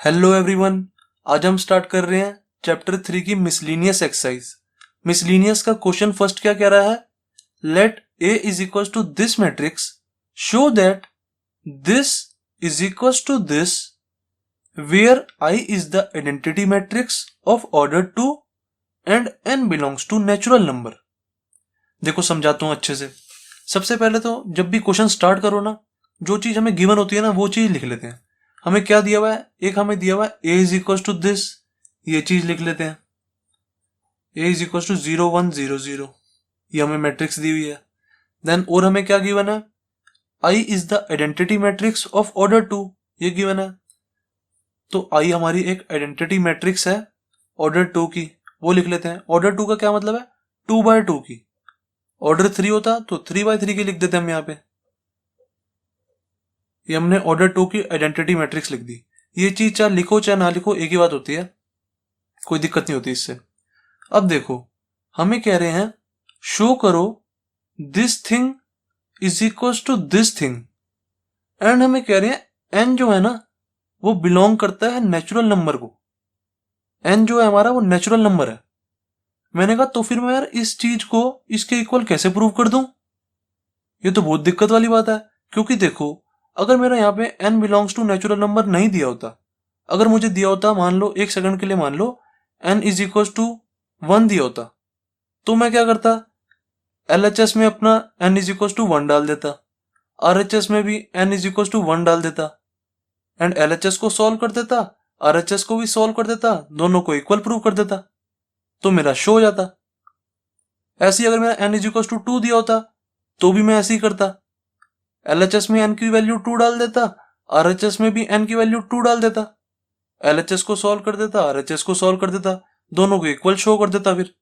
Hello everyone. आज हम start कर रहे हैं चैप्टर 3 की मिसलीनियस एक्सरसाइज। मिसलीनियस का क्वेश्चन फर्स्ट क्या कह रहा है? Let A is equal to this matrix, show that this is equal to this where I is the identity matrix of order 2 and n belongs to natural number. देखो समझाता हूं अच्छे से। सबसे पहले तो जब भी क्वेश्चन स्टार्ट करो ना, जो चीज हमें गिवन होती है ना वो चीज लिख लेते हैं। हमें क्या दिया हुआ है? एक हमें दिया हुआ है ए इज इक्वल टू दिस, ये चीज लिख लेते हैं। ए इज इक्वल टू 0 1 0 0, ये हमें मैट्रिक्स दी हुई है। देन और हमें क्या गिवन है? I is the identity matrix of order 2, ये गिवन है। तो आई हमारी एक आइडेंटिटी मैट्रिक्स है ऑर्डर 2 की, वो लिख लेते हैं। ऑर्डर 2 का क्या मतलब है? 2 by 2 की। ऑर्डर 3 होता तो 3 by 3 की लिख देते हम यहाँ पे। ये हमने ऑर्डर 2 की आइडेंटिटी मैट्रिक्स लिख दी। ये चीज चाहे लिखो चाहे ना लिखो एक ही बात होती है, कोई दिक्कत नहीं होती इससे। अब देखो हमें कह रहे हैं शो करो this thing is equal to this thing, and हमें कह रहे हैं एन जो है ना वो बिलोंग करता है नेचुरल नंबर को। एन जो है हमारा वो नेचुरल नंबर है। मैंने कहा तो फिर मैं यार इस चीज को इसके इक्वल कैसे प्रूव कर दूं? ये तो बहुत दिक्कत वाली बात है, क्योंकि देखो अगर मेरा यहाँ पे n belongs to natural number नहीं दिया होता, अगर मुझे दिया होता मान लो एक सेकंड के लिए मान लो n इज इक्वल टू 1 दिया होता, तो मैं क्या करता? LHS में अपना n इज इक्वल टू 1 डाल देता, RHS में भी n इज इक्वल टू 1 डाल देता, एंड LHS को सॉल्व कर देता, RHS को भी सॉल्व कर देता, दोनों को इक्वल प्रूव कर देता, तो मेरा शो हो जाता। ऐसे ही अगर मेरा n इज इक्वल टू 2 दिया होता तो भी मैं ऐसे ही करता। LHS में n की वैल्यू 2 डाल देता, RHS में भी n की वैल्यू 2 डाल देता, LHS को सॉल्व कर देता, RHS को सॉल्व कर देता, दोनों को इक्वल शो कर देता, फिर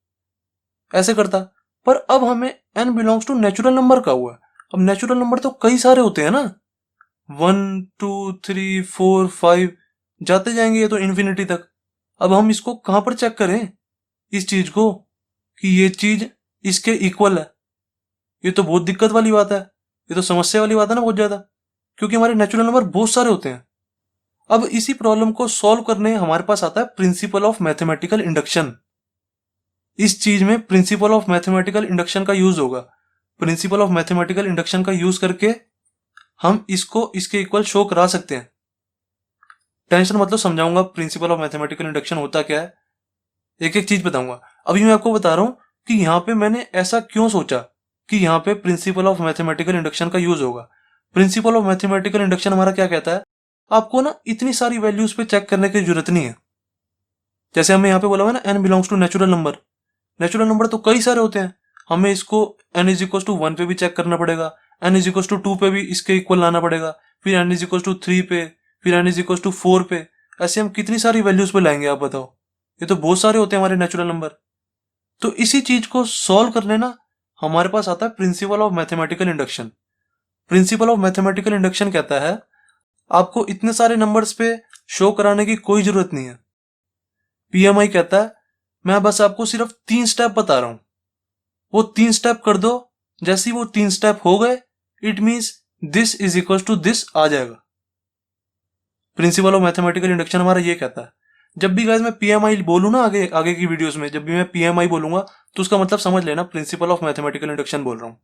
ऐसे करता। पर अब हमें n belongs to natural number का हुआ है। अब नेचुरल नंबर तो कई सारे होते हैं ना, 1 2 3 4 5 जाते जाएंगे ये तो इन्फिनिटी तक। अब हम इसको कहां पर चेक करें इस चीज को कि ये चीज इसके इक्वल है? ये तो बहुत दिक्कत वाली बात है, ये तो समस्या वाली बात है ना बहुत ज्यादा, क्योंकि हमारे नेचुरल नंबर बहुत सारे होते हैं। अब इसी प्रॉब्लम को सॉल्व करने हमारे पास आता है प्रिंसिपल ऑफ मैथमेटिकल इंडक्शन। इस चीज में प्रिंसिपल ऑफ मैथमेटिकल इंडक्शन का यूज होगा। प्रिंसिपल ऑफ मैथमेटिकल इंडक्शन का यूज करके हम इसको इसके इक्वल शो करा सकते हैं। टेंशन मतलब समझाऊंगा प्रिंसिपल ऑफ मैथमेटिकल इंडक्शन होता क्या है, एक एक चीज बताऊंगा। अभी मैं आपको बता रहा हूं कि यहाँ पे मैंने ऐसा क्यों सोचा कि यहाँ पे प्रिंसिपल ऑफ मैथमेटिकल इंडक्शन का यूज होगा। प्रिंसिपल ऑफ मैथमेटिकल इंडक्शन हमारा क्या कहता है? आपको ना इतनी सारी वैल्यूज पे चेक करने की जरूरत नहीं है। जैसे हमें यहाँ पे बोला हुआ है ना n belongs to natural number. Natural number तो कई सारे होते हैं, हमें इसको n इज इक्वल टू 1 पे भी चेक करना पड़ेगा, n इज इक्वल टू 2 पे भी इसके इक्वल लाना पड़ेगा, फिर n इज इक्वल टू 3 पे, फिर n इज इक्वल टू 4 पे। ऐसे हम कितनी सारी वैल्यूज पे लाएंगे आप बताओ? ये तो बहुत सारे होते हैं हमारे नेचुरल नंबर। तो इसी चीज को सॉल्व करने ना हमारे पास आता है principal of mathematical induction. Principal of mathematical induction कहता है आपको इतने सारे नंबर्स पे शो कराने की कोई जरूरत नहीं है। PMI कहता है मैं बस आपको सिर्फ 3 स्टेप बता रहा हूं, वो 3 स्टेप कर दो। जैसे ही वो 3 स्टेप हो गए it means this is equal to this आ जाएगा। प्रिंसिपल ऑफ मैथमेटिकल इंडक्शन हमारा ये कहता है। जब भी गाइस मैं PMI बोलूं ना आगे आगे की वीडियोस में, जब भी मैं PMI बोलूंगा तो उसका मतलब समझ लेना प्रिंसिपल ऑफ मैथमेटिकल इंडक्शन बोल रहा हूं,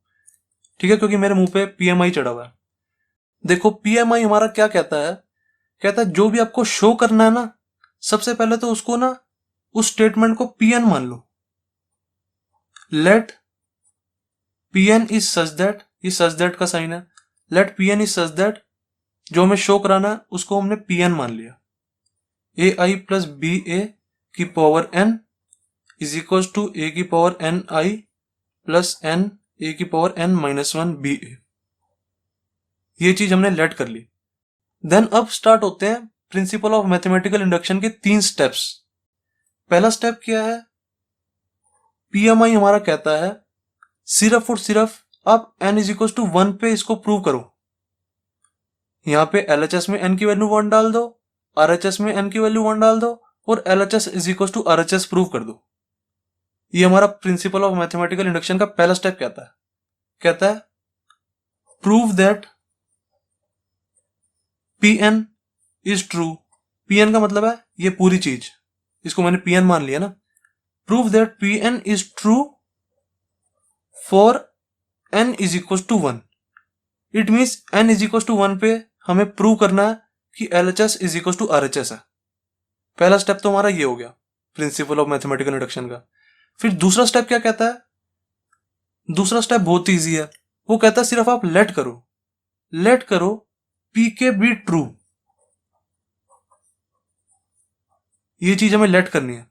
ठीक है? क्योंकि मेरे मुंह पे PMI चढ़ा हुआ है। देखो PMI हमारा क्या कहता है? कहता है जो भी आपको शो करना है ना, सबसे पहले तो उसको ना उस स्टेटमेंट को PN मान लो। Let PN is such that, ये सच दैट का साइन है। Let PN is such that जो हमें शो कराना है उसको हमने PN मान लिया। AI प्लस BA की power n is equal to A की power NI plus n A की पावर n माइनस 1 BA। ये चीज हमने लेट कर ली। देन अब स्टार्ट होते हैं प्रिंसिपल ऑफ मैथमेटिकल इंडक्शन के 3 स्टेप्स। पहला स्टेप क्या है? PMI हमारा कहता है सिर्फ और सिर्फ आप n इज इक्वल टू 1 पे इसको प्रूव करो। यहां पे LHS में n की वैल्यू 1 डाल दो, RHS में n की वैल्यू 1 डाल दो और LHS is equal to RHS prove कर दो। ये हमारा प्रिंसिपल ऑफ मैथमेटिकल इंडक्शन का पहला स्टेप कहता है prove that PN is true Pn का मतलब है ये पूरी चीज, इसको मैंने Pn मान लिया ना। Prove that Pn is true for n is equal to 1। It means n is equal to 1 पे हमें प्रूव करना है कि LHS is equal to RHS है। पहला स्टेप तो हमारा ये हो गया प्रिंसिपल ऑफ मैथमेटिकल इंडक्शन का। फिर दूसरा स्टेप क्या कहता है? दूसरा स्टेप बहुत ईजी है, वो कहता है सिर्फ आप लेट करो पीके बी ट्रू। ये चीज हमें लेट करनी है।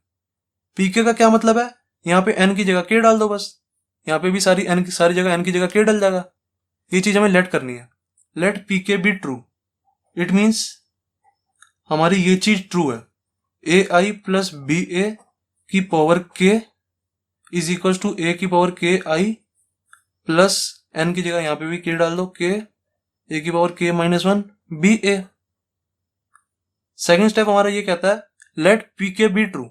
पीके का क्या मतलब है? यहां पे n की जगह k डाल दो बस, यहां पे भी सारी जगह n की जगह k डल जाएगा। ये चीज हमें लेट करनी है, let PK be true. It means हमारी ये चीज ट्रू है, ए आई प्लस बी ए की power k is equal to A की power k I plus n की जगह यहां पे भी k डाल दो, k ए की पावर k माइनस 1 बी ए। सेकेंड स्टेप हमारा ये कहता है लेट पी के बी ट्रू।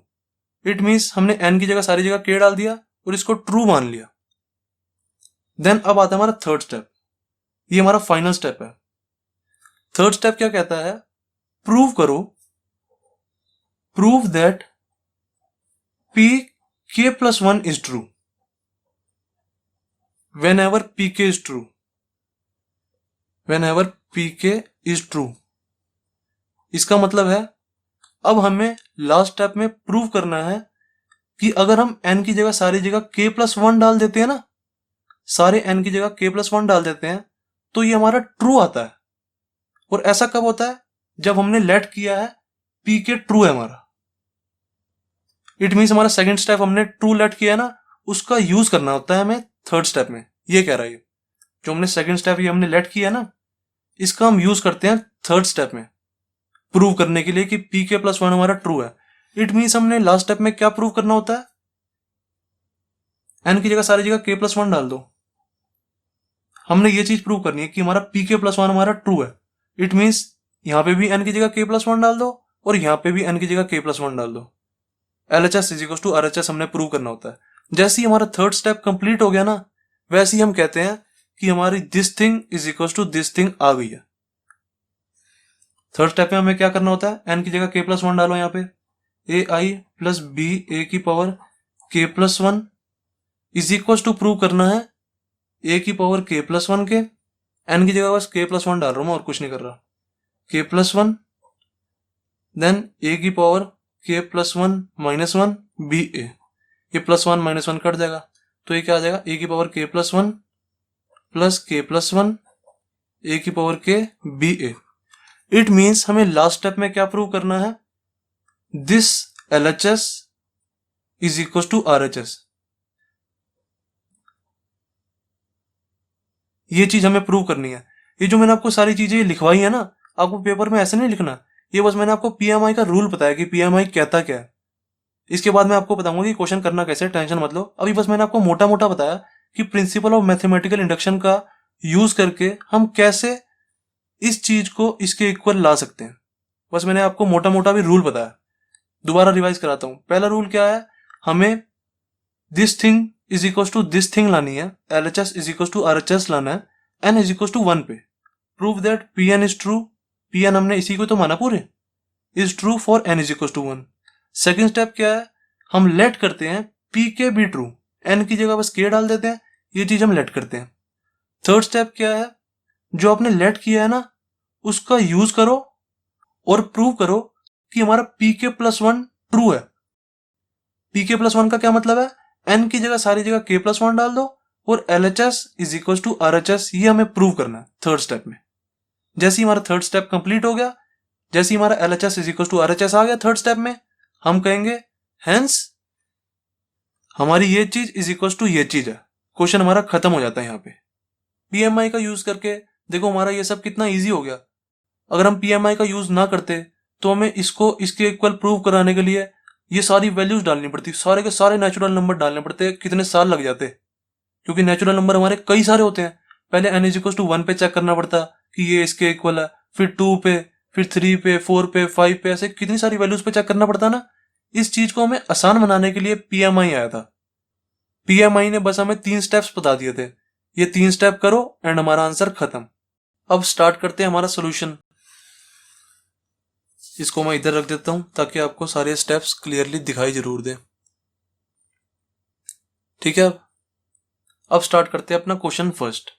इट मीन्स हमने n की जगह सारी जगह k डाल दिया और इसको ट्रू मान लिया। देन अब आता है हमारा थर्ड स्टेप, ये हमारा फाइनल स्टेप है। थर्ड स्टेप क्या कहता है? प्रूव दैट पी के plus 1 is true whenever pk is true, whenever pk is true। इसका मतलब है अब हमें लास्ट स्टेप में प्रूव करना है कि अगर हम n की जगह सारी जगह k प्लस 1 डाल देते हैं ना, सारे n की जगह k प्लस 1 डाल देते हैं तो ये हमारा ट्रू आता है। और ऐसा कब होता है? जब हमने लेट किया है pk ट्रू है हमारा। इट मीन्स हमारा सेकेंड स्टेप हमने ट्रू लेट किया है ना, उसका यूज करना होता है हमें थर्ड स्टेप में। ये कह रहा है जो हमने सेकंड स्टेप ये हमने लेट किया ना, इसका हम यूज करते हैं थर्ड स्टेप में प्रूव करने के लिए कि पी के प्लस 1 हमारा ट्रू है। इट मीन्स हमने लास्ट स्टेप में क्या प्रूव करना होता है? n की जगह सारी जगह k प्लस 1 डाल दो। हमने ये चीज प्रूव करनी है कि हमारा पी के प्लस 1 हमारा ट्रू है। इट मीन्स यहां पे भी n की जगह k प्लस 1 डाल दो और यहां पे भी n की जगह k प्लस 1 डाल दो। LHS is equal to RHS हमने प्रूव करना होता है। जैसे ही हमारा थर्ड स्टेप कंप्लीट हो गया ना, वैसे ही हम कहते हैं कि हमारी this thing is equal to this thing आ गई है। थर्ड स्टेप में हमें क्या करना होता है? n की जगह k प्लस 1 डालो, यहाँ पे ए आई प्लस बी ए की power k plus 1 is equal to prove करना है a की पावर k प्लस 1 के। n की जगह बस k प्लस 1 डाल रहा हूं मैं और कुछ नहीं कर रहा। k प्लस 1 देन a की power k plus 1 minus 1 B A. ये प्लस 1 माइनस 1 कट जाएगा तो ये क्या आ जाएगा? a की power k plus 1 plus k plus 1 a की power k B A. It means हमें लास्ट स्टेप में क्या प्रूव करना है? This LHS is equal to RHS। ये चीज हमें प्रूव करनी है। ये जो मैंने आपको सारी चीजें लिखवाई है ना, आपको पेपर में ऐसे नहीं लिखना, ये बस मैंने आपको PMI का रूल बताया कि PMI कहता क्या है। इसके बाद मैं आपको बताऊंगा कि क्वेश्चन करना कैसे, टेंशन मत लो। अभी बस मैंने आपको मोटा मोटा बताया कि प्रिंसिपल ऑफ मैथमेटिकल इंडक्शन का यूज करके हम कैसे इस चीज को इसके इक्वल ला सकते हैं। बस मैंने आपको मोटा मोटा भी रूल बताया। दोबारा रिवाइज कराता हूं। पहला रूल क्या है? हमें this thing is equal to this thing लानी है, LHS is equal to RHS लाना है, n इज इक्वल टू 1 पे। Prove that Pn is true, Pn हमने इसी को तो माना पूरे, is true for n is equal to 1। Second step क्या है? हम लेट करते हैं पी के बी ट्रू, n की जगह बस k डाल देते हैं, ये चीज हम लेट करते हैं। थर्ड स्टेप क्या है? जो आपने लेट किया है ना, उसका यूज करो और प्रूव करो कि हमारा पी के प्लस 1 ट्रू है। पी के प्लस 1 का क्या मतलब है? n की जगह सारी जगह k प्लस 1 डाल दो और LHS is equal to RHS, ये हमें प्रूव करना है थर्ड स्टेप में। जैसे ही हमारा थर्ड स्टेप कंप्लीट हो गया, जैसे ही हमारा LHS is equal to RHS आ गया थर्ड स्टेप में, हम कहेंगे हेंस हमारी ये चीज इज इक्वल टू ये चीज है। क्वेश्चन हमारा खत्म हो जाता है यहाँ पे। PMI का यूज करके देखो हमारा ये सब कितना इजी हो गया। अगर हम PMI का यूज ना करते तो हमें इसको इसके इक्वल प्रूव कराने के लिए ये सारी वैल्यूज डालनी पड़ती, सारे के सारे नेचुरल नंबर डालने पड़ते, कितने साल लग जाते, क्योंकि नेचुरल नंबर हमारे कई सारे होते हैं। पहले n इज इक्वल टू 1 पे चेक करना पड़ता कि ये इसके इक्वल है, फिर 2 पे, फिर 3 पे, 4 पे, 5 पे, ऐसे कितनी सारी वैल्यूज पे चेक करना पड़ता ना। इस चीज को हमें आसान बनाने के लिए PMI आया था। PMI ने बस हमें 3 स्टेप्स बता दिए थे, ये 3 स्टेप करो एंड हमारा आंसर खत्म। अब स्टार्ट करते हैं हमारा सोल्यूशन। इसको मैं इधर रख देता हूं ताकि आपको सारे स्टेप्स क्लियरली दिखाई जरूर दे। ठीक है, अब स्टार्ट करते हैं अपना क्वेश्चन फर्स्ट।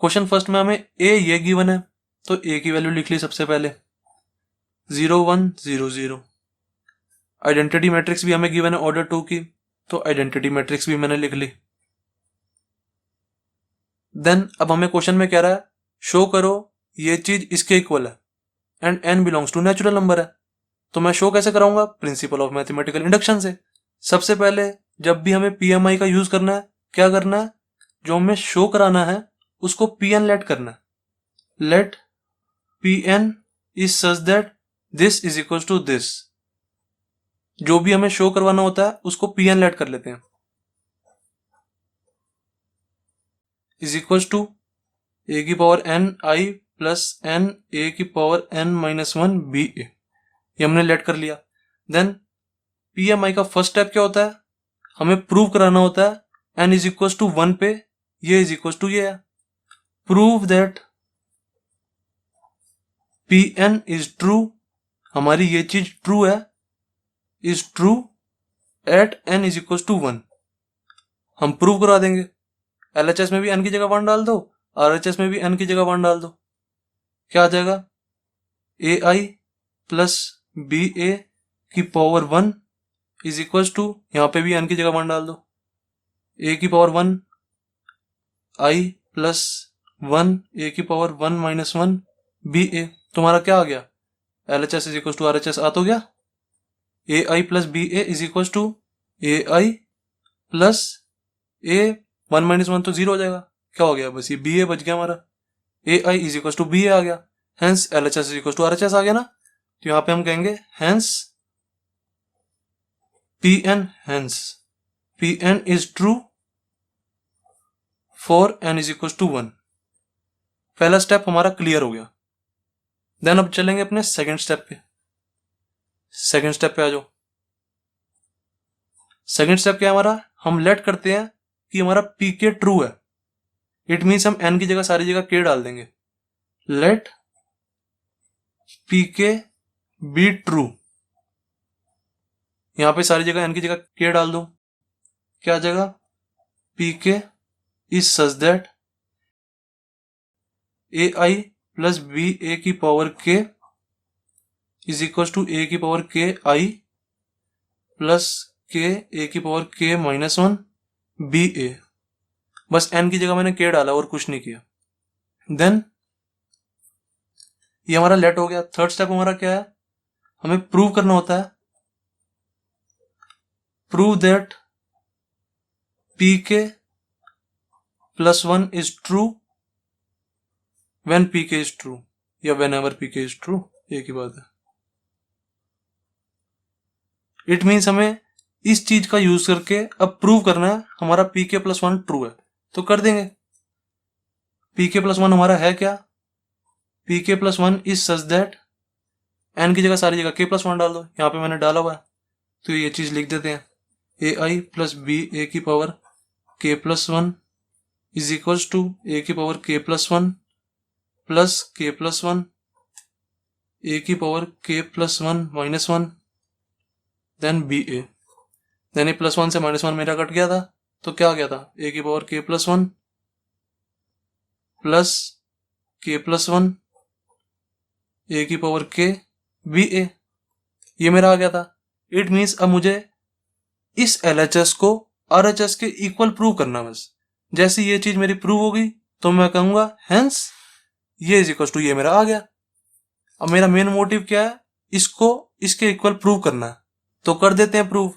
क्वेश्चन फर्स्ट में हमें ए ये गिवन है, तो ए की वैल्यू लिख ली सबसे पहले 0 1 0 0। आइडेंटिटी मैट्रिक्स भी हमें गिवन है ऑर्डर 2 की, तो आइडेंटिटी मैट्रिक्स भी मैंने लिख ली। देन अब हमें क्वेश्चन में कह रहा है शो करो ये चीज इसके इक्वल है and n belongs to natural number है। तो मैं शो कैसे कराऊंगा? प्रिंसिपल ऑफ मैथमेटिकल इंडक्शन से। सबसे पहले जब भी हमें PMI का यूज करना है, क्या करना है? जो हमें शो कराना है उसको Pn लेट करना है। Let Pn is such that this is equal to this. जो भी हमें शो करवाना होता है उसको Pn लेट कर लेते हैं। इज इक्वल टू a की power n i plus n a की power n minus 1 b a। ये हमने लेट कर लिया। देन PMI का फर्स्ट स्टेप क्या होता है? हमें प्रूव कराना होता है n इज इक्वल टू 1 पे ये इज इक्वल टू ये है। Prove that Pn is true, हमारी ये चीज ट्रू है, is true at n is equal to 1। हम प्रूव करा देंगे। LHS में भी n की जगह 1 डाल दो, RHS में भी n की जगह 1 डाल दो। क्या आ जाएगा? AI प्लस BA की पावर 1 इज इक्वल टू, यहां पे भी n की जगह 1 डाल दो, a की पावर 1 i प्लस 1 a की पावर 1 माइनस 1 BA। तुम्हारा क्या आ गया? LHS is equal to RHS आ तो गया। AI plus BA is equal to AI plus A 1 minus 1 तो 0 हो जाएगा। क्या हो गया? बस ये BA बच गया हमारा। AI is equal to BA आ गया, hence LHS is equal to RHS आ गया ना। तो यहां पे हम कहेंगे hence Pn is true for n is equal to 1। पहला स्टेप हमारा क्लियर हो गया। देन अब चलेंगे अपने सेकंड स्टेप पे। सेकंड स्टेप पे आ जाओ। सेकंड स्टेप क्या है हमारा? हम लेट करते हैं कि हमारा pk ट्रू है। इट मीन्स हम n की जगह सारी जगह k डाल देंगे। लेट pk बी ट्रू, यहां पे सारी जगह n की जगह k डाल दो। क्या आ जाएगा? pk is such that AI plus BA की power k is equal to a की power k i plus k a की पावर k माइनस 1 BA। बस n की जगह मैंने k डाला और कुछ नहीं किया। देन ये हमारा लेट हो गया। थर्ड स्टेप हमारा क्या है? हमें प्रूव करना होता है, prove that pk plus 1 is true when pk is true, या whenever pk is true, एक ही बात है। इट मीन्स हमें इस चीज का यूज करके अब प्रूव करना है हमारा pk प्लस 1 ट्रू है, तो कर देंगे। pk प्लस 1 हमारा है क्या? pk plus 1 is such that, n की जगह सारी जगह k प्लस 1 डाल दो, यहां पे मैंने डाला हुआ है तो ये चीज लिख देते हैं। ai प्लस BA की power k plus 1 is equal to a की power k plus 1 plus k plus 1 a की power k plus 1 minus 1 then BA। Then ये प्लस 1 से माइनस 1 मेरा कट गया था, तो क्या आ गया था? a की power k plus 1 plus k plus 1 a की पावर k BA, ये मेरा आ गया था। इट मीन्स अब मुझे इस LHS को RHS के इक्वल प्रूव करना। बस जैसे ये चीज मेरी प्रूव होगी तो मैं कहूंगा हेंस ये इज इक्वल टू ये मेरा आ गया। अब मेरा मेन मोटिव क्या है? इसको इसके इक्वल प्रूव करना है, तो कर देते हैं प्रूव।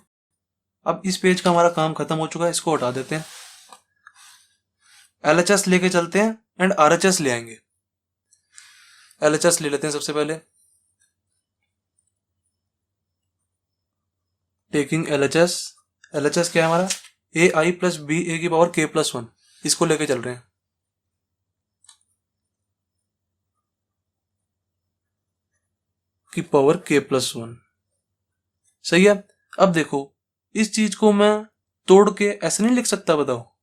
अब इस पेज का हमारा काम खत्म हो चुका है, इसको हटा देते हैं। LHS लेके चलते हैं एंड RHS ले आएंगे। LHS ले लेते हैं सबसे पहले। टेकिंग LHS, LHS क्या है हमारा? AI प्लस BA की पावर k प्लस 1, इसको लेके चल रहे हैं। की पावर k प्लस 1, सही है। अब देखो इस चीज को मैं तोड़ के ऐसे नहीं लिख सकता, बताओ।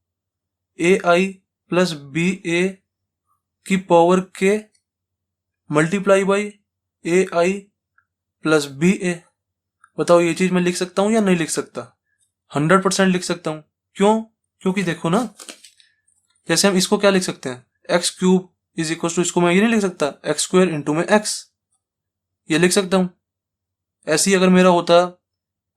AI प्लस BA की power k multiply by AI plus B A. बताओ ये चीज मैं लिख सकता हूं या नहीं लिख सकता? 100% लिख सकता हूं। क्यों? क्योंकि देखो ना, जैसे हम इसको क्या लिख सकते हैं, X cube is equal to, इसको मैं ये नहीं लिख सकता एक्स स्क्वायर इंटू में एक्स, ये लिख सकता हूं। ऐसे ही अगर मेरा होता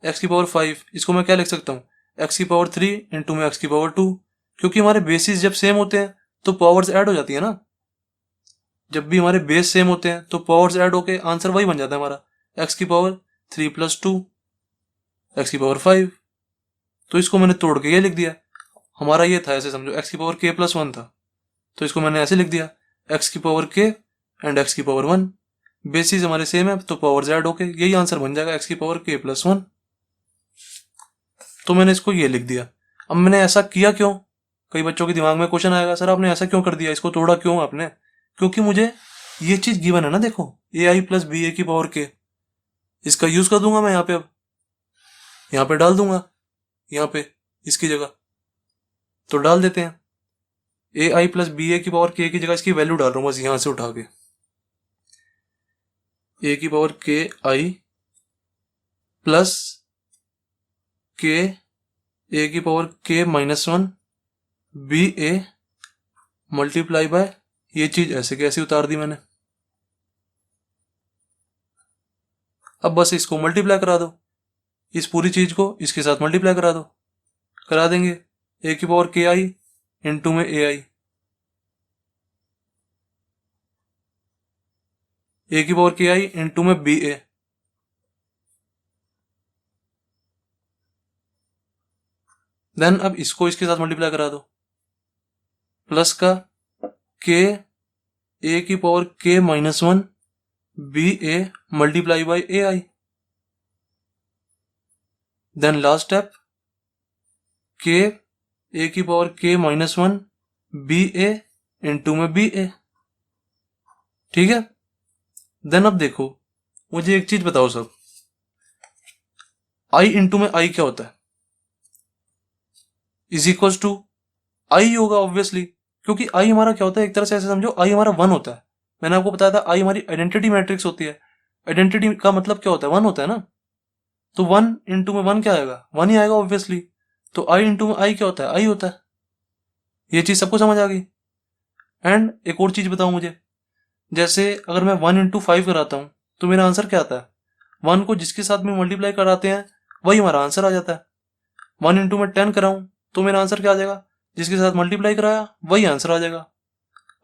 एक्स की पावर 5, इसको मैं क्या लिख सकता हूँ, एक्स की पावर 3 इंटू में एक्स की पावर 2। क्योंकि हमारे बेसिस जब सेम होते हैं तो पावर्स ऐड हो जाती है ना। जब भी हमारे बेस सेम होते हैं तो पावर्स ऐड होके आंसर वही बन जाता है हमारा, एक्स की पावर 3 प्लस 2 एक्स की पावर 5। तो इसको मैंने तोड़ के ये लिख दिया। हमारा ये था, ऐसे समझो, एक्स की पावर के प्लस 1 था, तो इसको मैंने ऐसे लिख दिया, एक्स की पावर के एंड एक्स की पावर 1। बेसिस हमारे सेम है तो पावर्स ऐड होके यही आंसर बन जाएगा, एक्स की पावर के प्लस 1। तो मैंने इसको ये लिख दिया। अब मैंने ऐसा किया क्यों? कई बच्चों के दिमाग में क्वेश्चन आएगा, सर आपने ऐसा क्यों कर दिया, इसको तोड़ा क्यों आपने? क्योंकि मुझे ये चीज गिवन है ना, देखो ए आई प्लस बी ए की पावर के, इसका यूज कर दूंगा मैं यहाँ पे। अब यहाँ पे डाल दूंगा, यहाँ पे इसकी जगह, तो डाल देते हैं ए आई प्लस बी ए की पावर के की जगह इसकी वैल्यू डाल रहा हूँ बस यहां से उठा के, ए की पावर के आई प्लस के ए की power K minus 1 B A multiply by, ये चीज ऐसे कैसे उतार दी मैंने। अब बस इसको मल्टीप्लाई करा दो, इस पूरी चीज को इसके साथ मल्टीप्लाई करा दो, करा देंगे। ए की पावर के आई इंटू में ए आई, ए की पावर के आई इंटू में बी ए, देन अब इसको इसके साथ मल्टीप्लाई करा दो, प्लस का के ए की power K minus 1 B A multiply by A I, then last step K A की power K minus 1 B A into में बी ए। ठीक है, देन अब देखो, मुझे एक चीज बताओ सब, आई इंटू में आई क्या होता है? इज इक्वल टू आई होगा ऑब्वियसली, क्योंकि आई हमारा क्या होता है, एक तरह से ऐसे समझो आई हमारा 1 होता है। मैंने आपको बताया था आई हमारी आइडेंटिटी मैट्रिक्स होती है। आइडेंटिटी का मतलब क्या होता है, 1 होता है ना। तो 1 इंटू में 1 क्या आएगा, 1 ही आएगा ऑब्वियसली। तो आई इंटू में आई क्या होता है, आई होता है। ये चीज सबको समझ आ गई। एंड एक और चीज बताओ मुझे, जैसे अगर मैं 1 इंटू 5 कराता हूं तो मेरा आंसर क्या आता है? 1 को जिसके साथ में मल्टीप्लाई कराते हैं वही हमारा आंसर आ जाता है। 1 इंटू में 10 कराऊं तो मेरा आंसर क्या आ जाएगा, जिसके साथ मल्टीप्लाई कराया वही आंसर आ जाएगा।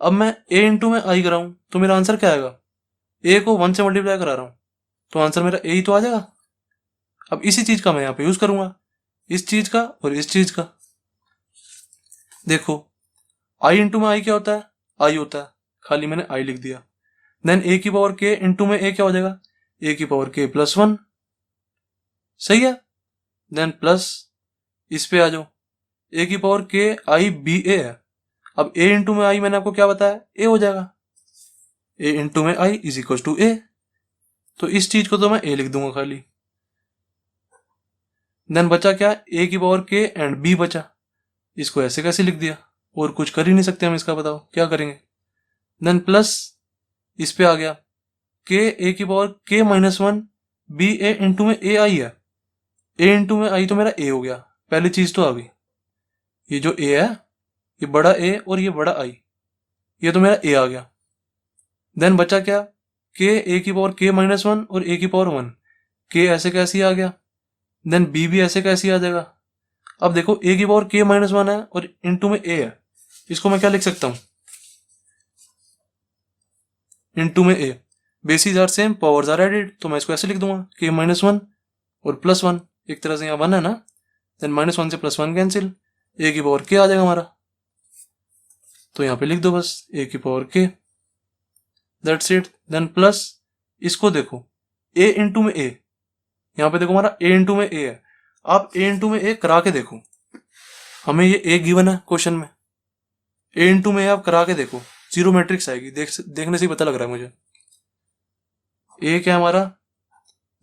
अब मैं ए इंटू में आई कराऊं तो मेरा आंसर क्या आएगा, ए को 1 से मल्टीप्लाई करा रहा हूं तो आंसर मेरा ए ही तो आ जाएगा। अब इसी चीज का मैं यहाँ पे यूज करूंगा, इस चीज का और इस चीज का। देखो आई इंटू में आई क्या होता है, आई होता है, खाली मैंने आई लिख दिया। देन ए की पावर के इंटू में ए क्या हो जाएगा, ए की पावर के प्लस 1, सही है। देन प्लस इस पे आ जाओ, ए की पावर के आई बी ए है। अब ए इंटू में आई मैंने आपको क्या बताया, ए हो जाएगा। ए इंटू में आई इज इक्वल टू ए, तो इस चीज को तो मैं ए लिख दूंगा खाली। देन बचा क्या, ए की पावर के एंड बी बचा, इसको ऐसे कैसे लिख दिया, और कुछ कर ही नहीं सकते हम इसका, बताओ क्या करेंगे। देन प्लस इस पे आ गया के ए की power K minus 1 B A into में ए आई है। ए इंटू में आई तो मेरा ए हो गया, पहली चीज तो आ गई। ये जो ए है ये बड़ा ए और ये बड़ा आई, ये तो मेरा ए आ गया। देन बचा क्या, के ए की पावर के माइनस 1 और ए की पावर 1, के ऐसे कैसे आ गया। देन बी भी ऐसे कैसे आ जाएगा। अब देखो ए की पावर के माइनस 1 है और इंटू में ए है, इसको मैं क्या लिख सकता हूं, इंटू में A, basis are same powers are added, तो मैं इसको ऐसे लिख दूंगा के माइनस 1 और प्लस 1, एक तरह से यहाँ 1 है ना, देन माइनस 1 से प्लस 1 कैंसिल, ए की पावर के आ जाएगा हमारा, तो यहाँ पे लिख दो बस ए की पावर के, दैट्स इट। देन प्लस इसको देखो ए इंटू में ए, यहाँ पे देखो हमारा ए इंटू में ए है, आप ए इंटू में ए करा के देखो, हमें ये ए गिवन है क्वेश्चन में, ए इंटू में आप करा के देखो, जीरो मैट्रिक्स आएगी, देखने से ही पता लग रहा है मुझे। ए क्या हमारा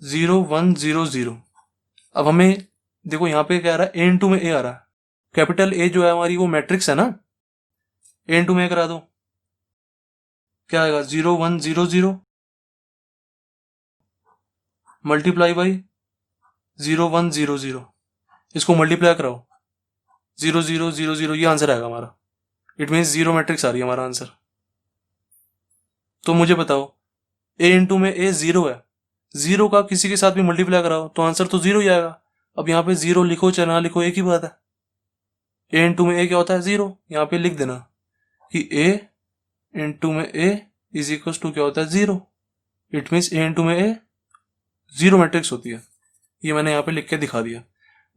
0 1 0 0। अब हमें देखो यहाँ पे क्या आ रहा है, ए इंटू में ए आ रहा है, कैपिटल ए जो है हमारी वो मैट्रिक्स है ना, ए इंटू में ए करा दो, क्या आएगा 0 1 0 0, मल्टीप्लाई बाई 0 1 0 0, इसको मल्टीप्लाई कराओ 0 0 0 0, ये आंसर आएगा हमारा। इट मीन्स 0 मैट्रिक्स आ रही है हमारा आंसर। तो मुझे बताओ a इंटू में a 0 है, 0 का किसी के साथ भी मल्टीप्लाई कराओ तो आंसर तो 0 ही आएगा। अब यहाँ पे 0 लिखो चाहे ना लिखो एक ही बात है। a इंटू में a क्या होता है 0, यहाँ पे लिख देना कि a इंटू में a इज इक्वल टू क्या होता है 0। इट मीन्स a इंटू में a 0 मैट्रिक्स होती है। ये मैंने यहाँ पे लिख के दिखा दिया।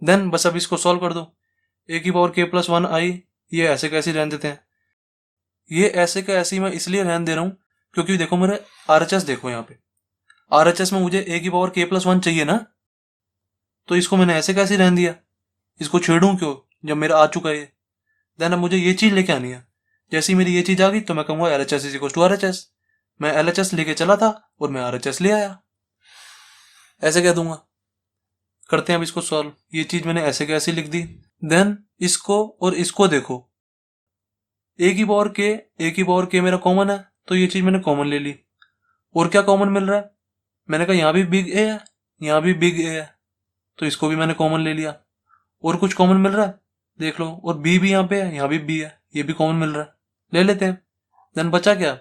देन बस अब इसको सॉल्व कर दो। a की पावर k प्लस 1 आई, ये ऐसे कैसे रहने देते हैं। ये ऐसे का ऐसे ही मैं इसलिए रहने दे रहा हूँ क्योंकि देखो मेरे RHS देखो, यहाँ पे RHS में मुझे a की पावर k प्लस 1 चाहिए ना, तो इसको मैंने ऐसे कैसे रहने दिया, इसको छेड़ूं क्यों जब मेरा आ चुका है। देन अब मुझे ये चीज लेके आनी है। जैसे ही मेरी ये चीज आ गई तो मैं कहूंगा LHS is equal to RHS। मैं LHS लेके चला था और मैं RHS ले आया, ऐसे कह दूंगा। करते हैं अब इसको सॉल्व। ये चीज मैंने ऐसे कैसे लिख दी। देन इसको और इसको देखो, a की पावर k मेरा कॉमन है तो ये चीज मैंने कॉमन ले ली। और क्या कॉमन मिल रहा है, मैंने कहा यहाँ भी बिग a है, यहाँ भी बिग a है, तो इसको भी मैंने कॉमन ले लिया। और कुछ कॉमन मिल रहा है देख लो, और b भी यहाँ पे है, यहाँ भी b है, ये भी कॉमन मिल रहा है, ले लेते हैं। देन बचा क्या,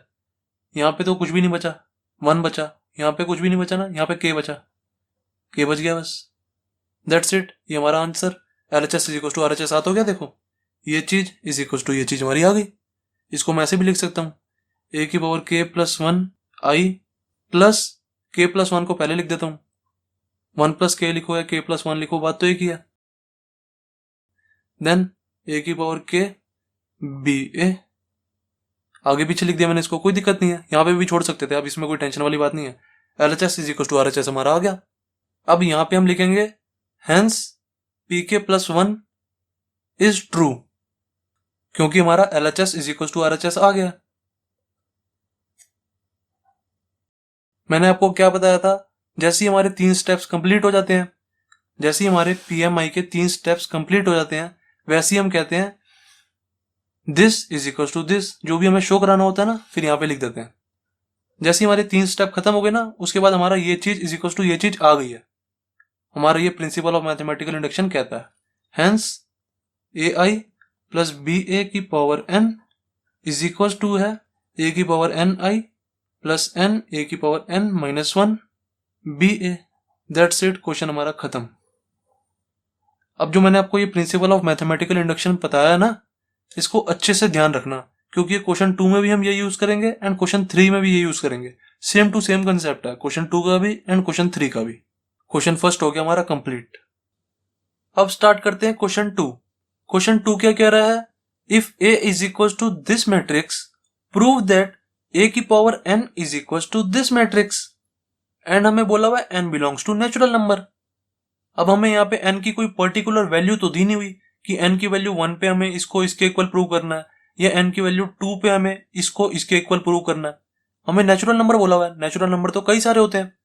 यहाँ पे तो कुछ भी नहीं बचा, 1 बचा, यहाँ पे कुछ भी नहीं बचा ना, यहाँ पे k बचा, k बच गया बस। दैट्स इट, ये हमारा answer LHS is equal to RHS आता हो गया। देखो ये चीज इज इक्वल टू ये चीज हमारी आ गई। इसको मैं ऐसे भी लिख सकता हूँ a की पावर k प्लस 1 आई प्लस k प्लस 1 को पहले लिख देता हूँ, 1 प्लस k लिखो या k प्लस 1 लिखो, बात तो एक ही है। देन a की पावर k b a, आगे पीछे लिख दिया मैंने इसको, कोई दिक्कत नहीं है, यहाँ पे भी छोड़ सकते थे, अब इसमें कोई टेंशन वाली बात नहीं है। LHS is equal to RHS हमारा आ गया। अब यहाँ पे हम लिखेंगे hence pk plus 1 is true, क्योंकि हमारा LHS is equal to RHS आ गया। मैंने आपको क्या बताया था, जैसे ही हमारे 3 स्टेप्स कंप्लीट हो जाते हैं, जैसे ही हमारे PMI के 3 स्टेप्स कंप्लीट हो जाते हैं, वैसे ही हम कहते हैं this is equal to this, जो भी हमें शो कराना होता है ना, फिर यहाँ पे लिख देते हैं। जैसे ही हमारे 3 स्टेप खत्म हो गए ना, उसके बाद हमारा ये चीज इज इक्वल टू ये चीज आ गई है। हमारा ये प्रिंसिपल ऑफ मैथमेटिकल इंडक्शन कहता है हेंस AI प्लस BA की power n is equal to है a की power ni plus n a की power n minus 1 BA। That's it इट, क्वेश्चन हमारा खत्म। अब जो मैंने आपको ये प्रिंसिपल ऑफ मैथमेटिकल इंडक्शन बताया है ना, इसको अच्छे से ध्यान रखना, क्योंकि क्वेश्चन 2 में भी हम ये यूज करेंगे एंड क्वेश्चन 3 में भी ये यूज करेंगे। सेम टू सेम कंसेप्ट है क्वेश्चन 2 का भी एंड क्वेश्चन 3 का भी। क्वेश्चन फर्स्ट हो गया हमारा कंप्लीट। अब स्टार्ट करते हैं क्वेश्चन 2। क्वेश्चन 2 क्या कह रहा है, if a is equal to this matrix prove that a की power n is equal to this matrix. And हमें बोला हुआ है n belongs to natural number. अब हमें यहाँ पे n की कोई पर्टिकुलर वैल्यू तो दी नहीं हुई कि n की वैल्यू 1 पे हमें इसको इसके इक्वल प्रूव करना है, या n की वैल्यू 2 पे हमें इसको इसके इक्वल प्रूव करना है। हमें नेचुरल नंबर बोला हुआ है, नेचुरल नंबर तो कई सारे होते हैं।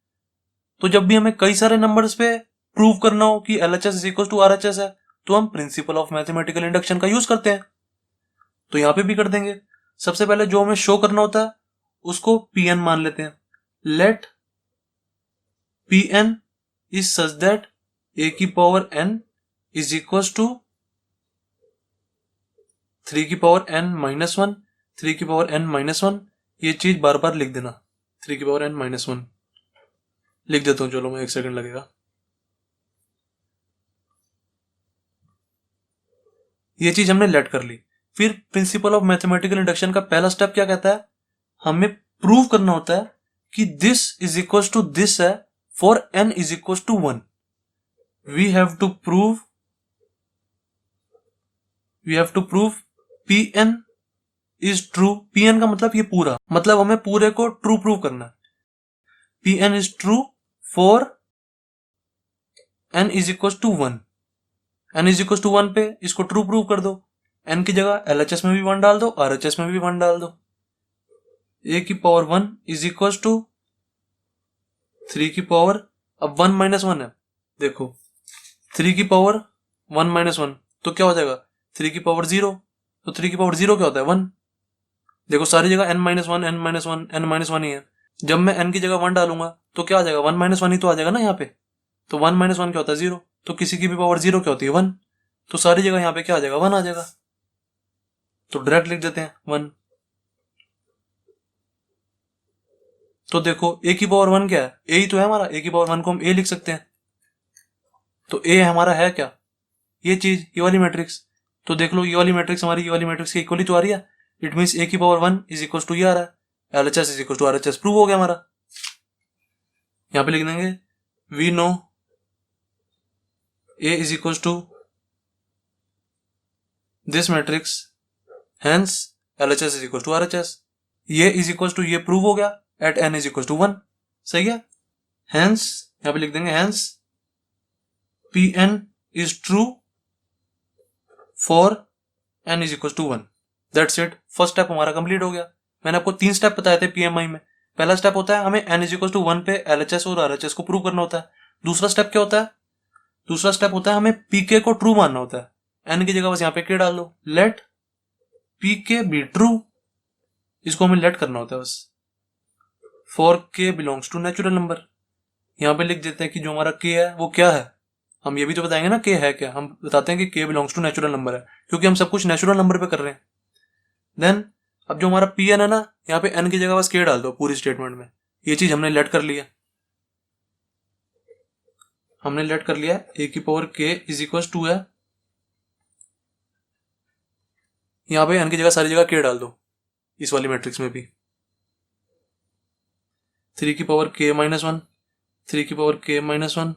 तो जब भी हमें कई सारे नंबर्स पे प्रूव करना हो कि LHS is equal to RHS है, तो हम प्रिंसिपल ऑफ मैथमेटिकल इंडक्शन का यूज करते हैं। तो यहाँ पे भी कर देंगे। सबसे पहले जो हमें शो करना होता है उसको Pn मान लेते हैं। Let Pn is such that a की power n is equal to 3 की पावर n माइनस 1, 3 की पावर n माइनस 1, ये चीज बार बार लिख देना, 3 की पावर n माइनस 1 लिख देता हूं, चलो मैं 1 सेकंड लगेगा। ये चीज हमने लेट कर ली। फिर प्रिंसिपल ऑफ मैथमेटिकल इंडक्शन का पहला स्टेप क्या कहता है, हमें प्रूव करना होता है कि this is equal to this है for n is equal to 1। We have to prove Pn is true. Pn का मतलब ये पूरा, मतलब हमें पूरे को ट्रू प्रूव करना है। Pn is true for n is equal to 1। n is equal to 1 पे इसको ट्रू प्रूव कर दो। n की जगह LHS में भी 1 डाल दो, RHS में भी 1 डाल दो। a की पावर 1 इज इक्वल टू 3 की पावर, अब 1 माइनस 1 है, देखो 3 की पावर 1 माइनस 1 तो क्या हो जाएगा, 3 की पावर 0, तो 3 की पावर 0 क्या होता है 1। देखो सारी जगह n minus 1 n minus 1 n minus 1 ही है। जब मैं n की जगह 1 डालूंगा तो क्या आ जाएगा, 1 माइनस 1 ही तो आ जाएगा ना यहाँ पे। तो 1 माइनस 1 क्या होता है, 0। तो किसी की भी पावर 0 क्या होती है, 1। तो सारी जगह यहाँ पे क्या आ जाएगा, 1 आ जाएगा। तो डायरेक्ट लिख देते हैं 1। तो देखो a की पावर 1 क्या है, a ही तो है हमारा, a की पावर 1 को हम a लिख सकते हैं। तो a हमारा है क्या, ये चीज, ये वाली मैट्रिक्स। तो देख लो ये वाली मैट्रिक्स हमारी ये वाली मैट्रिक्स के इक्वली तो आ रही है। इट मीन्स a की पावर 1 इज इक्वल टू ये आ रहा है, LHS is equal to RHS, prove हो गया हमारा। यहाँ पे लिख देंगे we know a is equal to this matrix, hence LHS is equal to RHS। ये इज इक्वल टू ये प्रूव हो गया at n is equal to 1, सही है। हेंस यहाँ पे लिख देंगे hence Pn is true for n is equal to 1। That's it, first step हमारा कंप्लीट हो गया। मैंने आपको 3 स्टेप बताए थे PMI में। पहला स्टेप होता है हमें n इज इक्वल टू 1 पे LHS और RHS को प्रूव करना होता है। दूसरा स्टेप क्या होता है, दूसरा स्टेप होता है हमें pk को ट्रू मानना होता है। n की जगह बस यहाँ पे k डाल दो, लेट pk बी ट्रू, इसको हमें लेट करना होता है बस। For k belongs to natural number, यहाँ पे लिख देते हैं कि जो हमारा k है वो क्या है। हम ये भी तो बताएंगे ना k है क्या, हम बताते हैं कि k belongs to natural number है, क्योंकि हम सब कुछ नेचुरल नंबर पे कर रहे हैं। देन अब जो हमारा Pn है ना, यहाँ पे n की जगह बस k डाल दो पूरी स्टेटमेंट में। ये चीज हमने लेट कर लिया, हमने लेट कर लिया a की power k is equal to है, यहाँ पे n की जगह सारी जगह k डाल दो, इस वाली मैट्रिक्स में भी 3 की पावर k माइनस 1, 3 की पावर k माइनस 1,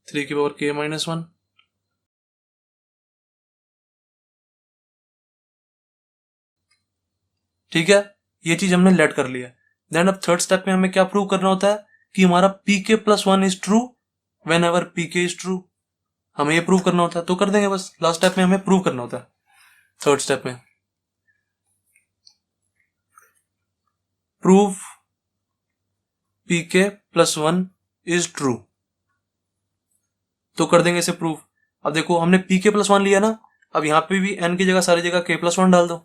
3 की पावर k माइनस 1। ठीक है, ये चीज हमने लेट कर लिया। देन अब थर्ड स्टेप में हमें क्या प्रूव करना होता है कि हमारा pk plus 1 is true when ever pk is true. हमें ये प्रूव करना होता है, तो कर देंगे बस। लास्ट स्टेप में हमें प्रूव करना होता है, थर्ड स्टेप में prove pk plus 1 is true, तो कर देंगे इसे प्रूव। अब देखो हमने pk प्लस 1 लिया ना, अब यहाँ पे भी n की जगह सारी जगह k प्लस 1 डाल दो।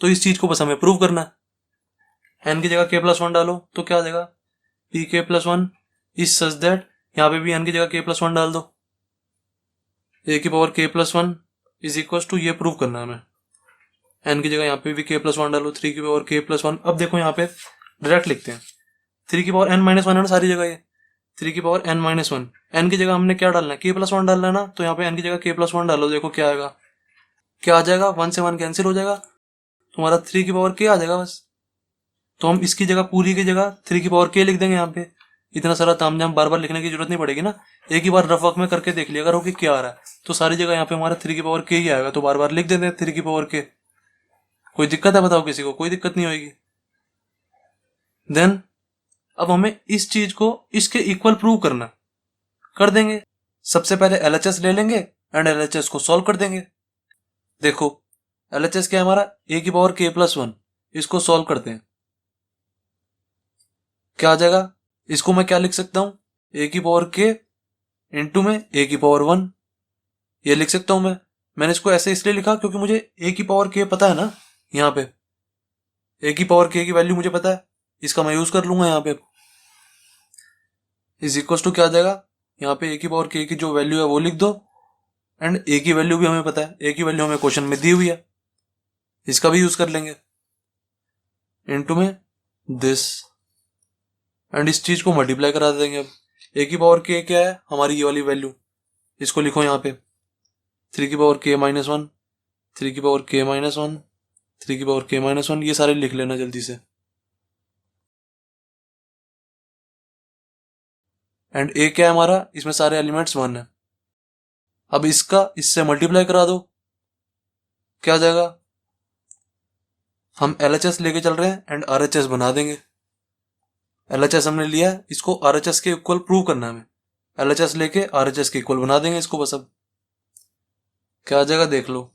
तो इस चीज को बस हमें प्रूव करना है। n की जगह k प्लस 1 डालो तो क्या आ जाएगा, pk plus 1 is such that, यहाँ पे भी n की जगह k प्लस 1 डाल दो, a की power k plus 1 is equal to, ये प्रूव करना है हमें। n की जगह यहाँ पे भी k प्लस 1 डालो, 3 की पावर k प्लस 1। अब देखो यहाँ पे डायरेक्ट लिखते हैं, 3 की पावर n माइनस 1 है ना सारी जगह, ये 3 की पावर n माइनस 1। n की जगह हमने क्या डालना है, k प्लस 1 डालना है ना, तो यहाँ पे n की जगह k प्लस 1 डालो। देखो क्या आएगा, क्या आ जाएगा, 1 से 1 कैंसिल हो जाएगा, तुम्हारा 3 की पावर k आ जाएगा बस। तो हम इसकी जगह, पूरी की जगह 3 की पावर k लिख देंगे। यहाँ पे इतना सारा तामझाम बार बार लिखने की जरूरत नहीं पड़ेगी ना, एक ही बार रफ वर्क में करके देख लिया करो कि क्या आ रहा है। तो सारी जगह यहाँ पे हमारा 3 की पावर k ही आएगा, तो बार बार लिख देते हैं 3 की पावर k। कोई दिक्कत है बताओ किसी को, कोई दिक्कत नहीं होगी। देन अब हमें इस चीज को इसके इक्वल प्रूव करना, कर देंगे। सबसे पहले LHS ले लेंगे एंड LHS को सॉल्व कर देंगे। देखो LHS क्या है हमारा, a की पावर k प्लस 1, इसको सॉल्व करते हैं, क्या आ जाएगा। इसको मैं क्या लिख सकता हूं, a की पावर k इंटू में a की पावर 1, ये लिख सकता हूं मैं। मैंने इसको ऐसे इसलिए लिखा क्योंकि मुझे a की पावर k पता है ना, यहाँ पे a की पावर k की वैल्यू मुझे पता है, इसका मैं यूज कर लूंगा यहाँ पे। इज इक्वल टू क्या आ जाएगा, यहाँ पे a की पावर k की जो वैल्यू है वो लिख दो, एंड a की वैल्यू भी हमें पता है, a की वैल्यू हमें क्वेश्चन में दी हुई है, इसका भी यूज कर लेंगे इनटू में दिस, एंड इस चीज को मल्टीप्लाई करा देंगे। अब a की पावर k क्या है, हमारी ये वाली वैल्यू, इसको लिखो यहाँ पे 3 की पावर k माइनस 1, 3 की पावर k माइनस 1, 3 की पावर k माइनस 1, ये सारे लिख लेना जल्दी से। एंड a क्या है हमारा, इसमें सारे एलिमेंट्स 1 है। अब इसका इससे मल्टीप्लाई करा दो, क्या आ जाएगा, हम LHS लेके चल रहे हैं एंड RHS बना देंगे। LHS हमने लिया है, इसको RHS के इक्वल प्रूव करना है हमें, LHS लेके RHS के इक्वल बना देंगे इसको बस। अब क्या आ जाएगा देख लो,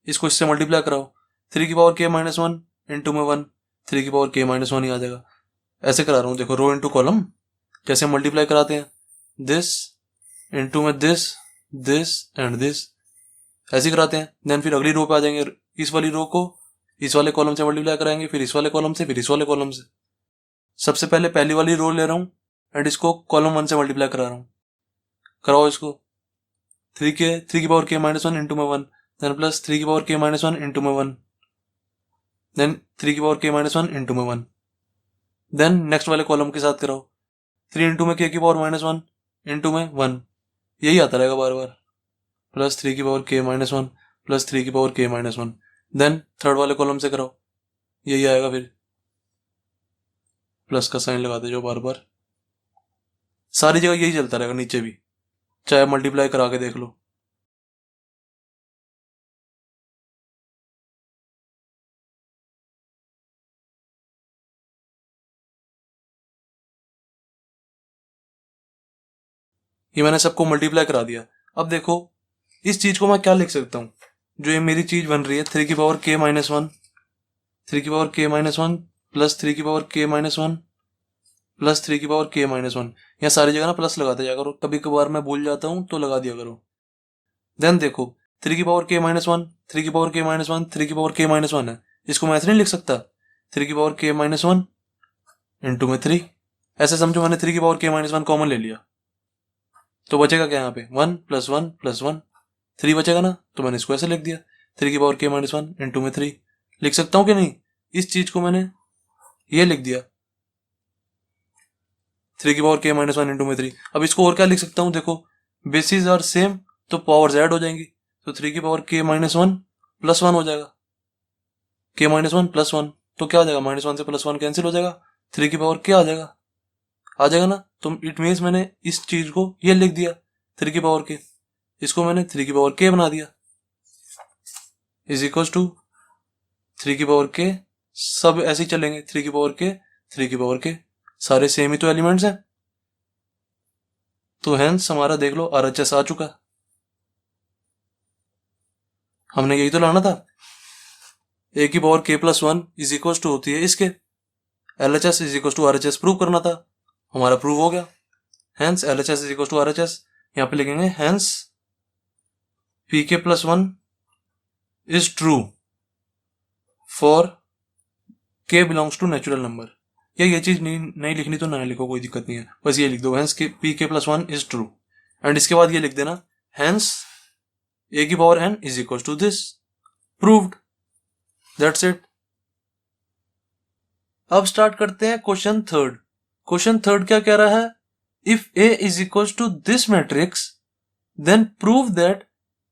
इसको इससे मल्टीप्लाई कराओ, 3 की पावर k माइनस 1 इंटू में 1, 3 की पावर k माइनस 1 ही आ जाएगा। ऐसे करा रहा हूँ देखो, रो इंटू कॉलम, जैसे मल्टीप्लाई कराते हैं, दिस इंटू में दिस, दिस एंड दिस, ऐसे कराते हैं। देन फिर अगली रो पे आ जाएंगे, इस वाली रो को इस वाले कॉलम से मल्टीप्लाई कराएंगे, फिर इस वाले कॉलम से, फिर इस वाले कॉलम से। सबसे पहले पहली वाली रो ले रहा हूं, एंड इसको कॉलम 1 से मल्टीप्लाई करा रहा हूँ। कराओ इसको। 3 की पावर k माइनस 1 इंटू में 1, देन प्लस 3 की पावर k माइनस 1 इंटू में 1, देन 3 की पावर k माइनस 1 इंटू में 1, देन नेक्स्ट वाले कॉलम के साथ कराओ। 3 इंटू में k की पावर माइनस 1 इंटू में 1, यही आता रहेगा बार बार, प्लस 3 की पावर k माइनस 1 प्लस 3 की power k minus 1, then third वाले कॉलम से कराओ, यही आएगा। फिर प्लस का साइन लगा दे जो बार बार, सारी जगह यही चलता रहेगा, नीचे भी चाहे मल्टीप्लाई करा के देख लो। ये मैंने सबको मल्टीप्लाई करा दिया। अब देखो इस चीज को मैं क्या लिख सकता हूँ, जो ये मेरी चीज बन रही है 3 की पावर k माइनस 1, 3 की पावर k माइनस 1 प्लस 3 की पावर k माइनस 1 प्लस 3 की पावर k माइनस 1। यहाँ सारी जगह ना प्लस लगाते जा करो, कभी कभार मैं भूल जाता हूँ तो लगा दिया करो। देन देखो 3 की पावर k माइनस 1, 3 की पावर k माइनस 1, 3 की पावर k माइनस 1 है, इसको मैं ऐसे नहीं लिख सकता 3 की पावर k माइनस 1 इंटू में 3। ऐसे समझो मैंने 3 की पावर k माइनस 1 कॉमन ले लिया, तो बचेगा क्या यहाँ पे 1 प्लस 1 प्लस 1, 3 बचेगा ना, तो मैंने इसको ऐसे लिख दिया 3 की पावर k माइनस 1 इंटू में 3। लिख सकता हूँ कि नहीं? इस चीज को मैंने ये लिख दिया 3 की पावर k माइनस 1 इंटू में 3। अब इसको और क्या लिख सकता हूँ, देखो बेसिस आर सेम तो पावर्स ऐड हो जाएंगी, तो 3 की पावर k माइनस 1 प्लस 1 हो जाएगा, k माइनस 1 प्लस 1, तो क्या हो जाएगा माइनस 1 से प्लस 1 कैंसिल हो जाएगा, 3 की पावर k आ जाएगा ना। तो इट मीन्स मैंने इस चीज को ये लिख दिया 3 की पावर k, इसको मैंने 3 की पावर k बना दिया, इज इक्वल टू 3 की पावर k, सब ऐसे ही चलेंगे 3 की पावर k 3 की पावर k, सारे सेम ही तो एलिमेंट्स हैं, तो हेंस हमारा देख लो RHS आ चुका। हमने यही तो लाना था, a की power k plus 1 is equal to होती है इसके LHS is equal to RHS prove करना था, हमारा प्रूव हो गया। Hence LHS is equal to RHS, यहाँ पे लिखेंगे hence pk plus 1 is true for k belongs to natural number. या ये चीज नहीं लिखनी तो ना लिखो, कोई दिक्कत नहीं है, बस ये लिख दो hence pk plus 1 is true, and इसके बाद ये लिख देना हेंस a की power n is equal to this, proved, that's it. अब स्टार्ट करते हैं क्वेश्चन थर्ड। क्वेश्चन थर्ड क्या कह रहा है, if a is equal to this matrix then prove that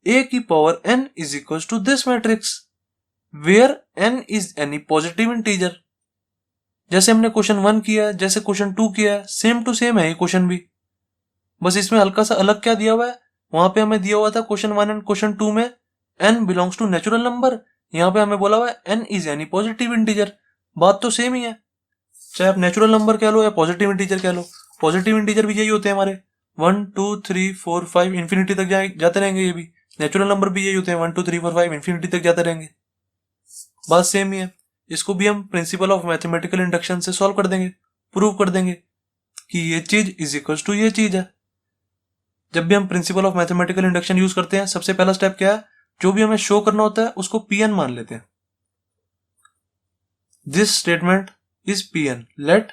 a की power n is equal to this matrix where n is any positive integer. जैसे हमने क्वेश्चन 1 किया, जैसे क्वेश्चन 2 किया, सेम टू सेम है ये क्वेश्चन भी, बस इसमें हल्का सा अलग क्या दिया हुआ है, वहां पे हमें दिया हुआ था क्वेश्चन 1 एंड क्वेश्चन 2 में n belongs to natural number, यहाँ पे हमें बोला हुआ है n is any positive integer. बात तो सेम ही है, चाहे आप नेचुरल नंबर कह लो या पॉजिटिव इंटीजर कह लो, पॉजिटिव इंटीजर भी यही होते हैं हमारे 1 2 3 4 5 इन्फिनिटी तक जाते रहेंगे, ये भी नेचुरल नंबर भी यही होते हैं 1 2 3 4 5 इन्फिनिटी तक जाते रहेंगे, बात सेम ही है। इसको भी हम प्रिंसिपल ऑफ मैथमेटिकल इंडक्शन से सॉल्व कर देंगे, प्रूव कर देंगे कि ये चीज इज इक्वल टू ये चीज है। जब भी हम principle of mathematical induction use करते हैं, सबसे पहला स्टेप क्या है, जो भी हमें शो करना होता है उसको Pn मान लेते हैं। This statement is Pn, let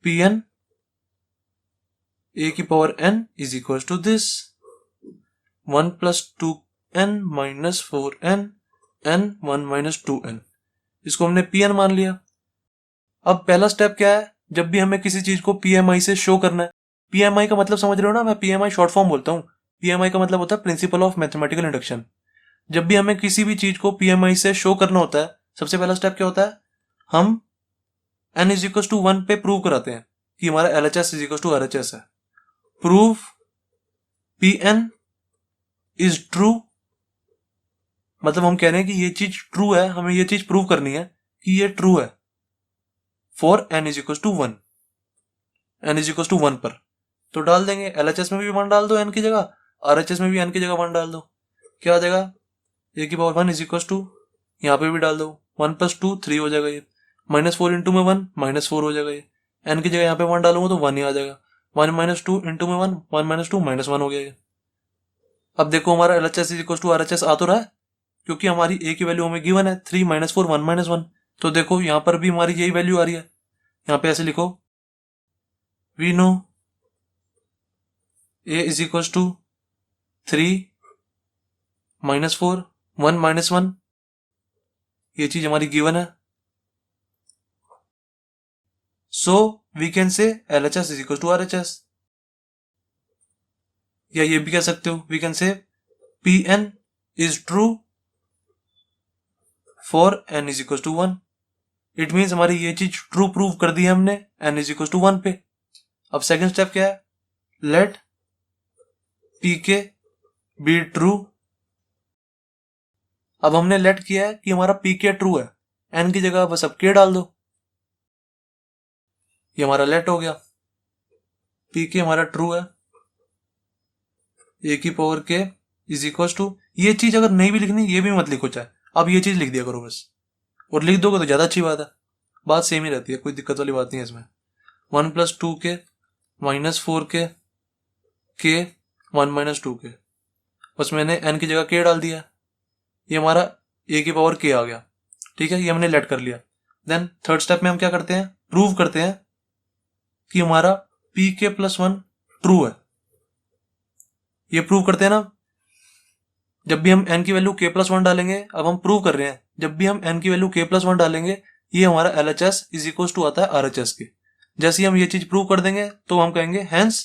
Pn a की power n is equal to this 1 plus 2n minus 4n n 1 minus 2n, इसको हमने Pn मान लिया। अब पहला स्टेप क्या है, जब भी हमें किसी चीज को PMI से शो करना है, PMI का मतलब समझ रहे हो ना, मैं PMI शॉर्ट फॉर्म बोलता हूँ, PMI का मतलब होता है प्रिंसिपल ऑफ मैथमेटिकल इंडक्शन। जब भी हमें किसी भी चीज को PMI से शो करना होता है, सबसे पहला स्टेप क्या होता है, हम n इज इक्वल टू 1 पे प्रूव कराते हैं कि हमारा LHS is equal to RHS है। प्रूव Pn इज ट्रू, मतलब हम कह रहे हैं कि ये चीज ट्रू है, हमें ये चीज प्रूव करनी है कि ये ट्रू है for n is equal to 1, n is equal to 1 पर तो डाल देंगे, LHS में भी 1 डाल दो n की जगह, RHS में भी n की जगह 1 डाल दो, क्या आ जाएगा a की पावर 1 इज इक्वल टू, यहाँ पे भी डाल दो 1 प्लस 2 3 हो जाएगा, ये माइनस 4 इंटू में 1 माइनस 4 हो जाएगा, ये n की जगह यहाँ पे 1 डालूंगा तो 1 ही आ जाएगा, 1 माइनस 2 इंटू में 1 1 माइनस 2 माइनस 1 हो गया ये। अब देखो हमारा LHS is equal to RHS आ तो रहा है, क्योंकि हमारी a की वैल्यू हमें गिवन है 3 माइनस 4 1 माइनस 1, तो देखो यहाँ पर भी हमारी यही वैल्यू आ रही है। यहाँ पे ऐसे लिखो we know a is equal to 3 minus 4 1 minus 1, ये चीज हमारी गिवन है। So we can say LHS is equal to RHS, या ये भी कह सकते हो, we can say PN is true for n is equal to 1। It means हमारी ये चीज ट्रू प्रूव कर दी है हमने n इज इक्वल टू 1 पे। अब सेकंड स्टेप क्या है, लेट pk बी ट्रू। अब हमने लेट किया है कि हमारा pk ट्रू है, n की जगह बस अब k डाल दो, ये हमारा लेट हो गया। pk हमारा ट्रू है, a की power k is equal to, ये चीज अगर नहीं भी लिखनी ये भी मत लिखो चाहे, अब ये चीज लिख दिया करो बस, और लिख दोगे तो ज्यादा अच्छी बात है, बात सेम ही रहती है, कोई दिक्कत वाली बात नहीं है इसमें। 1 plus 2k minus 4k k 1 minus 2k, बस मैंने n की जगह k डाल दिया, ये हमारा a की पावर k आ गया। ठीक है, ये हमने लेट कर लिया। देन थर्ड स्टेप में हम क्या करते हैं, प्रूव करते हैं कि हमारा pk प्लस 1 ट्रू है। ये प्रूव करते हैं ना, जब भी हम n की वैल्यू k प्लस 1 डालेंगे, अब हम प्रूव कर रहे हैं जब भी हम n की वैल्यू k प्लस 1 डालेंगे ये हमारा LHS इज इक्वल टू आता है RHS के। जैसे ही हम ये चीज प्रूव कर देंगे तो हम कहेंगे hence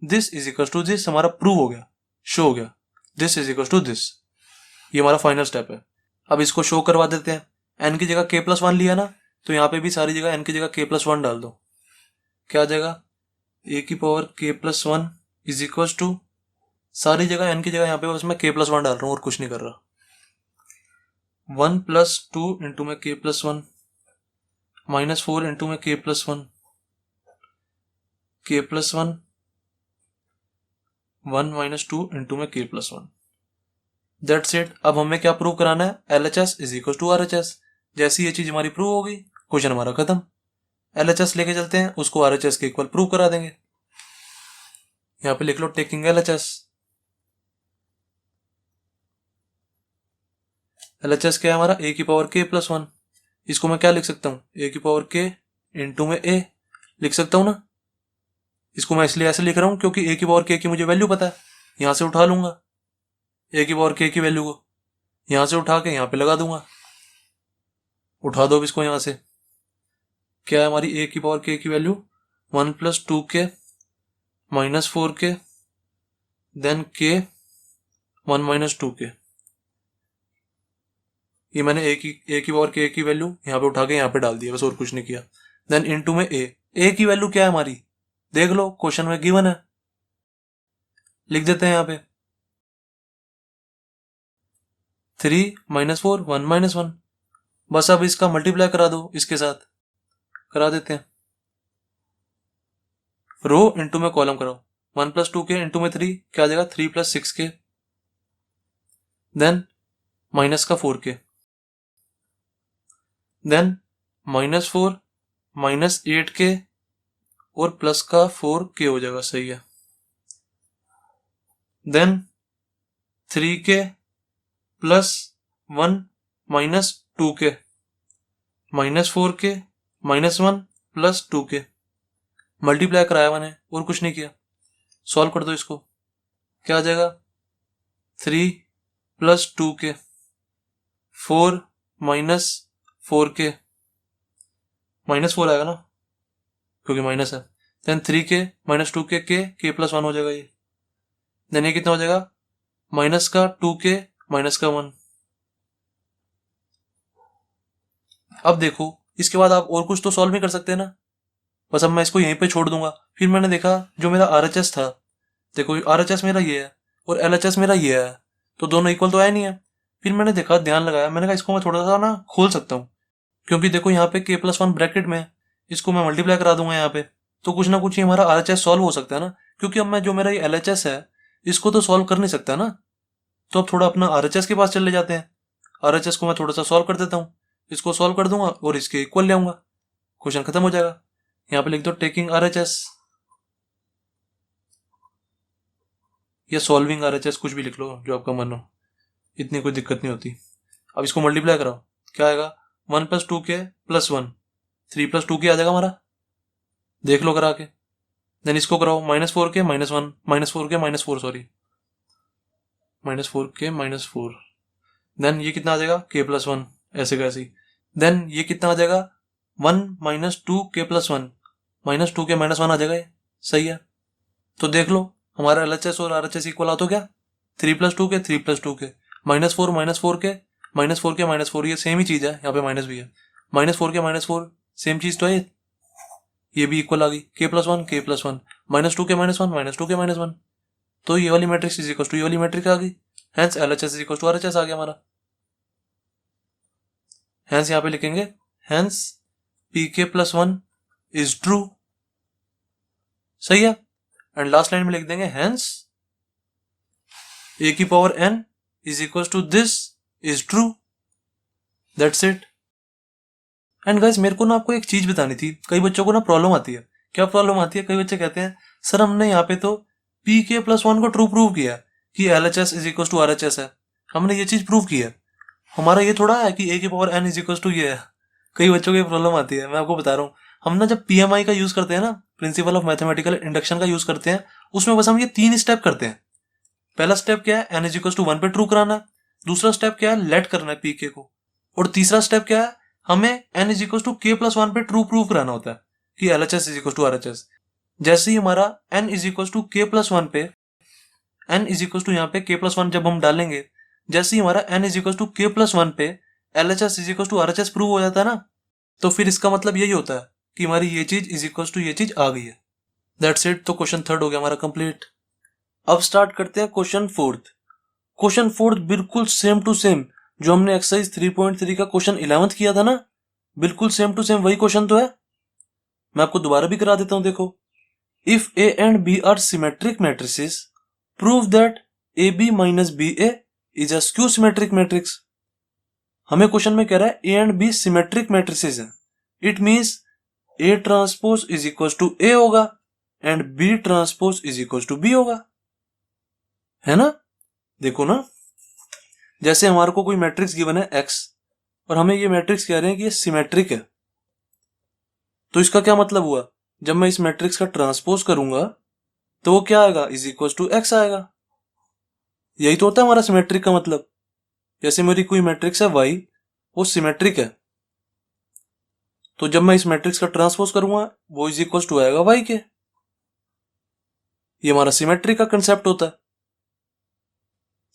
this is equal to this, हमारा प्रूव हो गया, शो हो गया, this is equal to this. ये हमारा फाइनल स्टेप है। अब इसको शो करवा देते हैं, n की जगह k प्लस 1 लिया ना, तो यहाँ पे भी सारी जगह n की जगह k प्लस 1 डाल दो, क्या आ जाएगा, a की power k plus 1 is equal to, सारी जगह n की जगह यहाँ पे बस मैं k प्लस 1 डाल रहा हूँ और कुछ नहीं कर रहा। 1 प्लस 2 इंटू में k प्लस 1 माइनस 4 इंटू में k plus 1 k plus 1 1 minus 2 into में k प्लस 1, दैट्स इट। अब हमें क्या प्रूव कराना है, LHS is equal to RHS। जैसी ये चीज हमारी प्रूव हो गई, क्वेश्चन हमारा खत्म। LHS लेके चलते हैं, उसको RHS के इक्वल प्रूव करा देंगे। यहाँ पे लिख लो टेकिंग LHS। LHS क्या है हमारा, a की पावर k प्लस 1, इसको मैं क्या लिख सकता हूँ, a की पावर k इंटू में a लिख सकता हूँ ना। इसको मैं इसलिए ऐसे लिख रहा हूँ क्योंकि a की पावर k की मुझे वैल्यू पता है, यहां से उठा लूंगा a की पावर k की वैल्यू को, यहां से उठा के यहाँ पे लगा दूंगा। उठा दो इसको यहां से, क्या है हमारी a की पावर k की value, 1 plus 2k minus 4k then k 1 minus 2k। ये मैंने a की पावर k की वैल्यू यहाँ पे उठा के यहाँ पे डाल दिया, बस और कुछ नहीं किया। देन इनटू में a की वैल्यू क्या है हमारी, देख लो क्वेश्चन में गिवन है, लिख देते हैं यहाँ पे 3 माइनस 4 1 माइनस 1, बस अब इसका मल्टीप्लाई करा दो इसके साथ, करा देते हैं। रो इंटू में कॉलम कराओ, 1 प्लस 2k इंटू में 3 क्या आ जाएगा, 3 प्लस 6k देन माइनस का 4k then minus 4 minus 8k और प्लस का 4k हो जाएगा, सही है। Then 3k plus 1 minus 2k minus 4k minus 1 plus 2k, multiply कराया मैंने और कुछ नहीं किया। सॉल्व कर दो इसको, क्या आ जाएगा, 3 plus 2k 4 minus 4k minus 4 आएगा ना क्योंकि माइनस है। Then 3k minus 2k k plus 1 हो जाएगा ये। देन ये कितना हो जाएगा, माइनस का 2k माइनस का 1। अब देखो इसके बाद आप और कुछ तो सॉल्व नहीं कर सकते ना, बस अब मैं इसको यहीं पे छोड़ दूंगा। फिर मैंने देखा जो मेरा RHS था, देखो RHS मेरा ये है और LHS मेरा ये है, तो दोनों इक्वल तो है नहीं है। फिर मैंने देखा, ध्यान लगाया, मैंने कहा इसको मैं थोड़ा सा ना खोल सकता हूँ, क्योंकि देखो यहाँ पे k प्लस 1 ब्रैकेट में, इसको मैं मल्टीप्लाई करा दूंगा यहाँ पे, तो कुछ ना कुछ ये हमारा RHS सॉल्व हो सकता है ना। क्योंकि अब मैं जो मेरा ये LHS है इसको तो सॉल्व कर नहीं सकता ना, तो अब थोड़ा अपना RHS के पास चले जाते हैं। RHS को मैं थोड़ा सा सॉल्व कर देता हूँ, इसको सॉल्व कर दूंगा और इसके इक्वल ले आऊंगा, क्वेश्चन खत्म हो जाएगा। यहाँ पे लिख दो टेकिंग RHS या सॉल्विंग RHS, कुछ भी लिख लो जो आपका मन हो, इतनी कोई दिक्कत नहीं होती। अब इसको मल्टीप्लाई कराओ, क्या आएगा, 1 plus 2k plus 1, 3 plus 2k आ जाएगा हमारा, देख लो करा के। देन इसको कराओ -4k -1 -4k -4 sorry -4k -4, then ये कितना आ जाएगा k+1 ऐसे कैसे। देन ये कितना आ जाएगा 1 - 2k+1 -2k -1 आ जाएगा ये, सही है। तो देख लो हमारा LHS और RHS इक्वल आ तो क्या 3 + 2k 3 + 2k -4 -4k -4k -4, ये सेम ही चीज है, यहाँ पे माइनस भी है -4k -4 सेम चीज तो है ये भी इक्वल आ गई k+1 k+1 -2k -1 -2k -1, तो ये वाली मैट्रिक्स इज इक्वल टू ये वाली मैट्रिक्स आ गई, hence LHS is equal to RHS आ गया हमारा। हेंस यहाँ पे लिखेंगे हेंस pk+1 इज ट्रू, सही है। एंड लास्ट लाइन में लिख देंगे hence a⁴n is equal to this is true, that's it. And guys मेरे को ना आपको एक चीज बतानी थी, कई बच्चों को ना प्रॉब्लम आती है। क्या प्रॉब्लम आती है, कई बच्चे कहते हैं सर हमने यहाँ पे तो pk+1 को ट्रू प्रूव किया कि LHS is equal to RHS है, हमने ये चीज प्रूव की है, हमारा ये थोड़ा है कि a⁴n इज इक्वल टू ये है। कई बच्चों को ये प्रॉब्लम आती है, मैं आपको बता रहा हूँ। हम ना जब PMI का यूज करते हैं ना, प्रिंसिपल ऑफ मैथमेटिकल इंडक्शन का यूज करते हैं, उसमें बस हम ये 3 स्टेप करते हैं। पहला स्टेप क्या है, n इज इक्वल टू 1 पे ट्रू कराना। दूसरा स्टेप क्या है, लेट करना है pk को। और तीसरा स्टेप क्या है, हमें n is equal to k+1 पे ट्रू प्रूव कराना होता है कि LHS is equal to RHS। जैसे ही हमारा n is equal to k+1 पे n इज इक्वल टू यहाँ पे k+1 जब हम डालेंगे, जैसे ही हमारा n is equal to k+1 पे LHS is equal to RHS prove हो जाता है ना, तो फिर इसका मतलब यही होता है कि हमारी ये चीज इज इक्वल टू ये चीज आ गई है। That's it. तो क्वेश्चन 3 हो गया हमारा कंप्लीट। अब स्टार्ट करते हैं क्वेश्चन 4। क्वेश्चन 4 बिल्कुल सेम टू सेम जो हमने एक्सरसाइज 3.3 का क्वेश्चन 11th किया था ना, बिल्कुल सेम टू सेम वही क्वेश्चन तो है। मैं आपको दोबारा भी करा देता हूं, देखो। If A and B are symmetric matrices, prove that AB - BA is a skew symmetric matrix. हमें क्वेश्चन में कह रहा है A and B सिमेट्रिक मैट्रिसेस है, it means A transpose is equal to A होगा and B transpose is equal to B होगा, है ना। देखो ना, जैसे हमारे को कोई मैट्रिक्स गिवन है X और हमें ये मैट्रिक्स कह रहे हैं कि ये सिमेट्रिक है, तो इसका क्या मतलब हुआ, जब मैं इस मैट्रिक्स का ट्रांसपोज करूंगा तो वो क्या आएगा, इज इक्वल टू X आएगा। यही तो होता है हमारा सिमेट्रिक का मतलब। जैसे मेरी कोई मैट्रिक्स है Y, वो सिमेट्रिक है, तो जब मैं इस मैट्रिक्स का ट्रांसपोज करूंगा वो इज इक्वल टू आएगा Y के। ये हमारा सिमेट्रिक का कंसेप्ट होता है।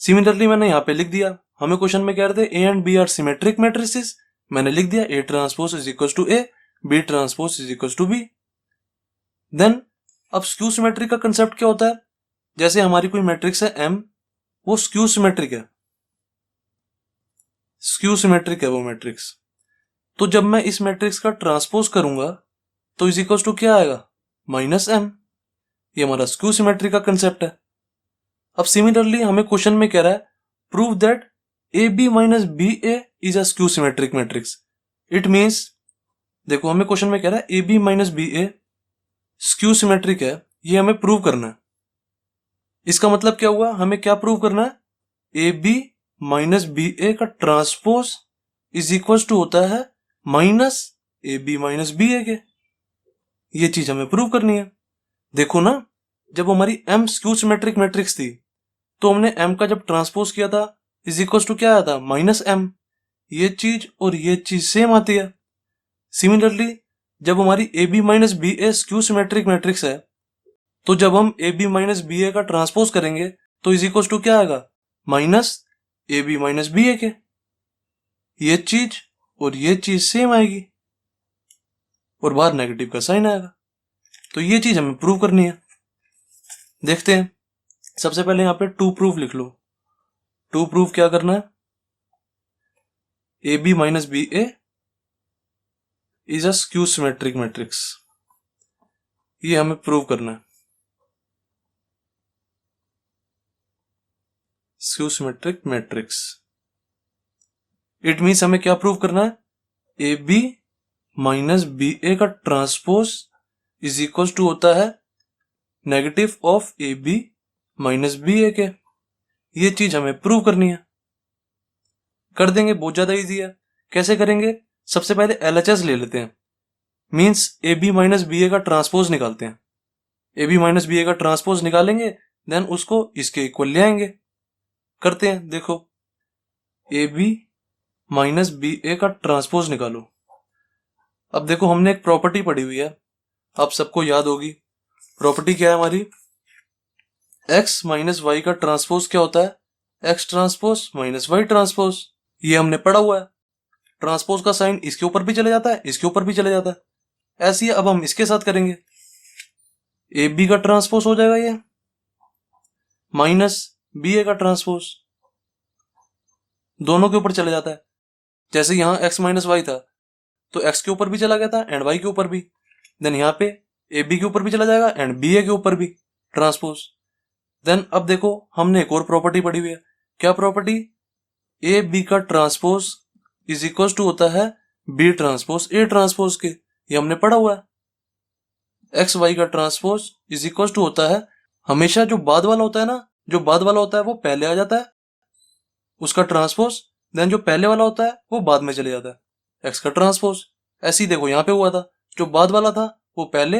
सिमिलरली मैंने यहाँ पे लिख दिया, हमें क्वेश्चन में कह रहे थे A and B are symmetric matrices, मैंने लिख दिया A transpose is equal to A, B transpose is equal to B। Then अब स्क्यू सिमेट्रिक का कंसेप्ट क्या होता है, जैसे हमारी कोई मैट्रिक्स है M, वो स्क्यू सिमेट्रिक है, स्क्यू सिमेट्रिक है वो मैट्रिक्स, तो जब मैं इस मैट्रिक्स का ट्रांसपोज करूंगा तो इज इक्वल टू क्या आएगा, -M। ये हमारा स्क्यू सिमेट्रिक का कंसेप्ट है। अब सिमिलरली हमें क्वेश्चन में कह रहा है prove that AB - BA is a skew symmetric matrix. It means, देखो हमें क्वेश्चन में कह रहा है AB - BA स्क्यू सिमेट्रिक है, ये हमें प्रूव करना है। इसका मतलब क्या हुआ, हमें क्या प्रूव करना है, AB - BA का ट्रांसपोज इज इक्वल टू होता है -AB - BA के। ये चीज हमें प्रूव करनी है। देखो ना, जब हमारी M स्क्यू सिमेट्रिक मैट्रिक्स थी तो हमने M का जब ट्रांसपोज किया था इज इक्वल टू क्या आया था, -M। ये चीज और ये चीज सेम आती है। सिमिलरली जब हमारी AB - BA skew symmetric matrix है, तो जब हम AB - BA का ट्रांसपोज करेंगे तो इज इक्वल टू क्या आएगा, -AB - BA के। ये चीज और ये चीज सेम आएगी और बाहर नेगेटिव का साइन आएगा। तो ये चीज हमें प्रूव करनी है। देखते हैं, सबसे पहले यहाँ पे टू प्रूफ लिख लो। टू प्रूफ क्या करना है, AB - BA is a skew symmetric matrix, ये हमें प्रूव करना है। Skew symmetric matrix, it means हमें क्या प्रूव करना है, AB - BA का ट्रांसपोज इज इक्वल टू होता है नेगेटिव ऑफ AB - BA के। ये चीज हमें प्रूव करनी है। कर देंगे, बहुत ज्यादा इजी है। कैसे करेंगे, सबसे पहले LHS ले लेते हैं, मींस AB - BA का ट्रांसपोज निकालते हैं। ए बी माइनस बी ए का ट्रांसपोज निकालेंगे, देन उसको इसके इक्वल ले आएंगे। करते हैं, देखो ए बी माइनस बी ए का ट्रांसपोज निकालो। अब देखो हमने एक प्रॉपर्टी पढ़ी हुई है, आप सबको याद होगी। प्रॉपर्टी क्या है हमारी, एक्स माइनस वाई का ट्रांसपोज क्या होता है, X transpose minus Y transpose. ये हमने पढ़ा हुआ है। ट्रांसपोज का साइन इसके ऊपर भी चले जाता है, इसके ऊपर भी चले जाता है। ऐसे ही अब हम इसके साथ करेंगे, ए बी का ट्रांसपोज हो जाएगा ये माइनस बी ए का ट्रांसपोज, दोनों के ऊपर चले जाता है। जैसे यहां एक्स माइनस वाई था तो एक्स के ऊपर भी चला गया था एंड वाई के ऊपर भी, देन यहाँ पे ए बी के ऊपर भी चला जाएगा एंड बी ए के ऊपर भी ट्रांसपोज। देन अब देखो हमने एक और प्रॉपर्टी पढ़ी हुई है, क्या प्रॉपर्टी, ए बी का ट्रांसपोज इज इक्वल टू होता है बी ट्रांसपोज ए ट्रांसपोज के, ये हमने पढ़ा हुआ है। एक्स वाई का ट्रांसपोज इज इक्वल टू होता है, हमेशा जो बाद वाला होता है ना, जो बाद वाला होता है वो पहले आ जाता है उसका ट्रांसपोज, देन जो पहले वाला होता है वो बाद में चले जाता है एक्स का ट्रांसपोज। ऐसे ही देखो यहाँ पे हुआ था, जो बाद वाला था वो पहले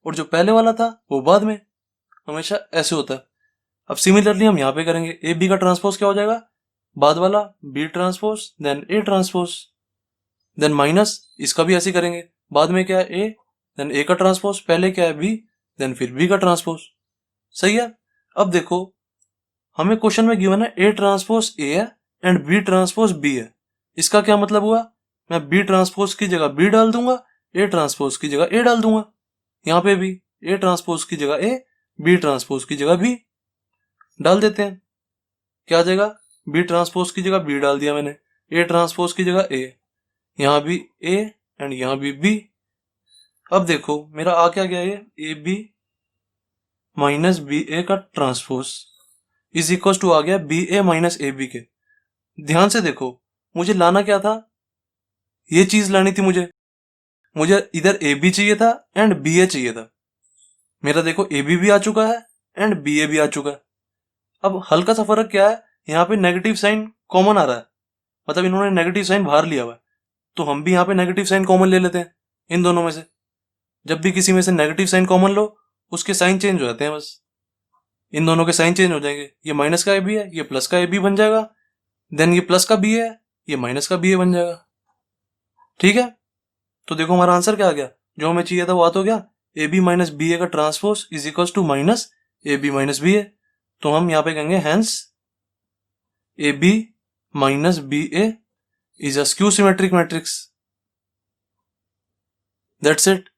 और जो पहले वाला था वो बाद में, हमेशा ऐसे होता है। अब सिमिलरली हम यहाँ पे करेंगे, ए बी का ट्रांसपोज क्या हो जाएगा, बाद वाला B transpose then A transpose, then minus इसका भी ऐसे करेंगे, बाद में क्या है ए, देन ए का ट्रांसपोज, पहले क्या है बी, देन फिर बी का ट्रांसपोज। सही है। अब देखो हमें क्वेश्चन में गिवन है ए ट्रांसपोज ए है एंड बी ट्रांसपोज बी है। इसका क्या मतलब हुआ, मैं बी ट्रांसपोज की जगह बी डाल दूंगा, ए ट्रांसपोज की जगह ए डाल दूंगा। यहाँ पे भी ए ट्रांसपोज की जगह ए, बी ट्रांसपोज की जगह बी डाल देते हैं। क्या आ जाएगा, बी ट्रांसपोज की जगह बी डाल दिया मैंने, ए ट्रांसपोज की जगह ए, यहाँ भी ए एंड यहाँ भी बी। अब देखो मेरा आ क्या गया, ये A B minus B A का ट्रांसपोज इज इक्वल टू आ गया B A minus A B के। ध्यान से देखो मुझे लाना क्या था, ये चीज लानी थी मुझे इधर ए बी चाहिए था एंड बी ए चाहिए था। मेरा देखो ए बी भी आ चुका है एंड बी ए भी आ चुका है। अब हल्का सा फर्क क्या है, यहाँ पे नेगेटिव साइन कॉमन आ रहा है, मतलब इन्होंने नेगेटिव साइन बाहर लिया हुआ है, तो हम भी यहाँ पे नेगेटिव साइन कॉमन ले लेते हैं इन दोनों में से। जब भी किसी में से नेगेटिव साइन कॉमन लो उसके साइन चेंज हो जाते हैं, बस इन दोनों के साइन चेंज हो जाएंगे। ये माइनस का ए बी है, ये प्लस का ए बी बन जाएगा, देन ये प्लस का बी है, ये माइनस का बी ए बन जाएगा। ठीक है, तो देखो हमारा आंसर क्या आ गया, जो हमें चाहिए था वो आ तो गया, A B minus B A का transpose is equal to minus A B minus B A. तो हम यहाँ पे कहेंगे hence A B minus B A is a skew symmetric matrix. That's it.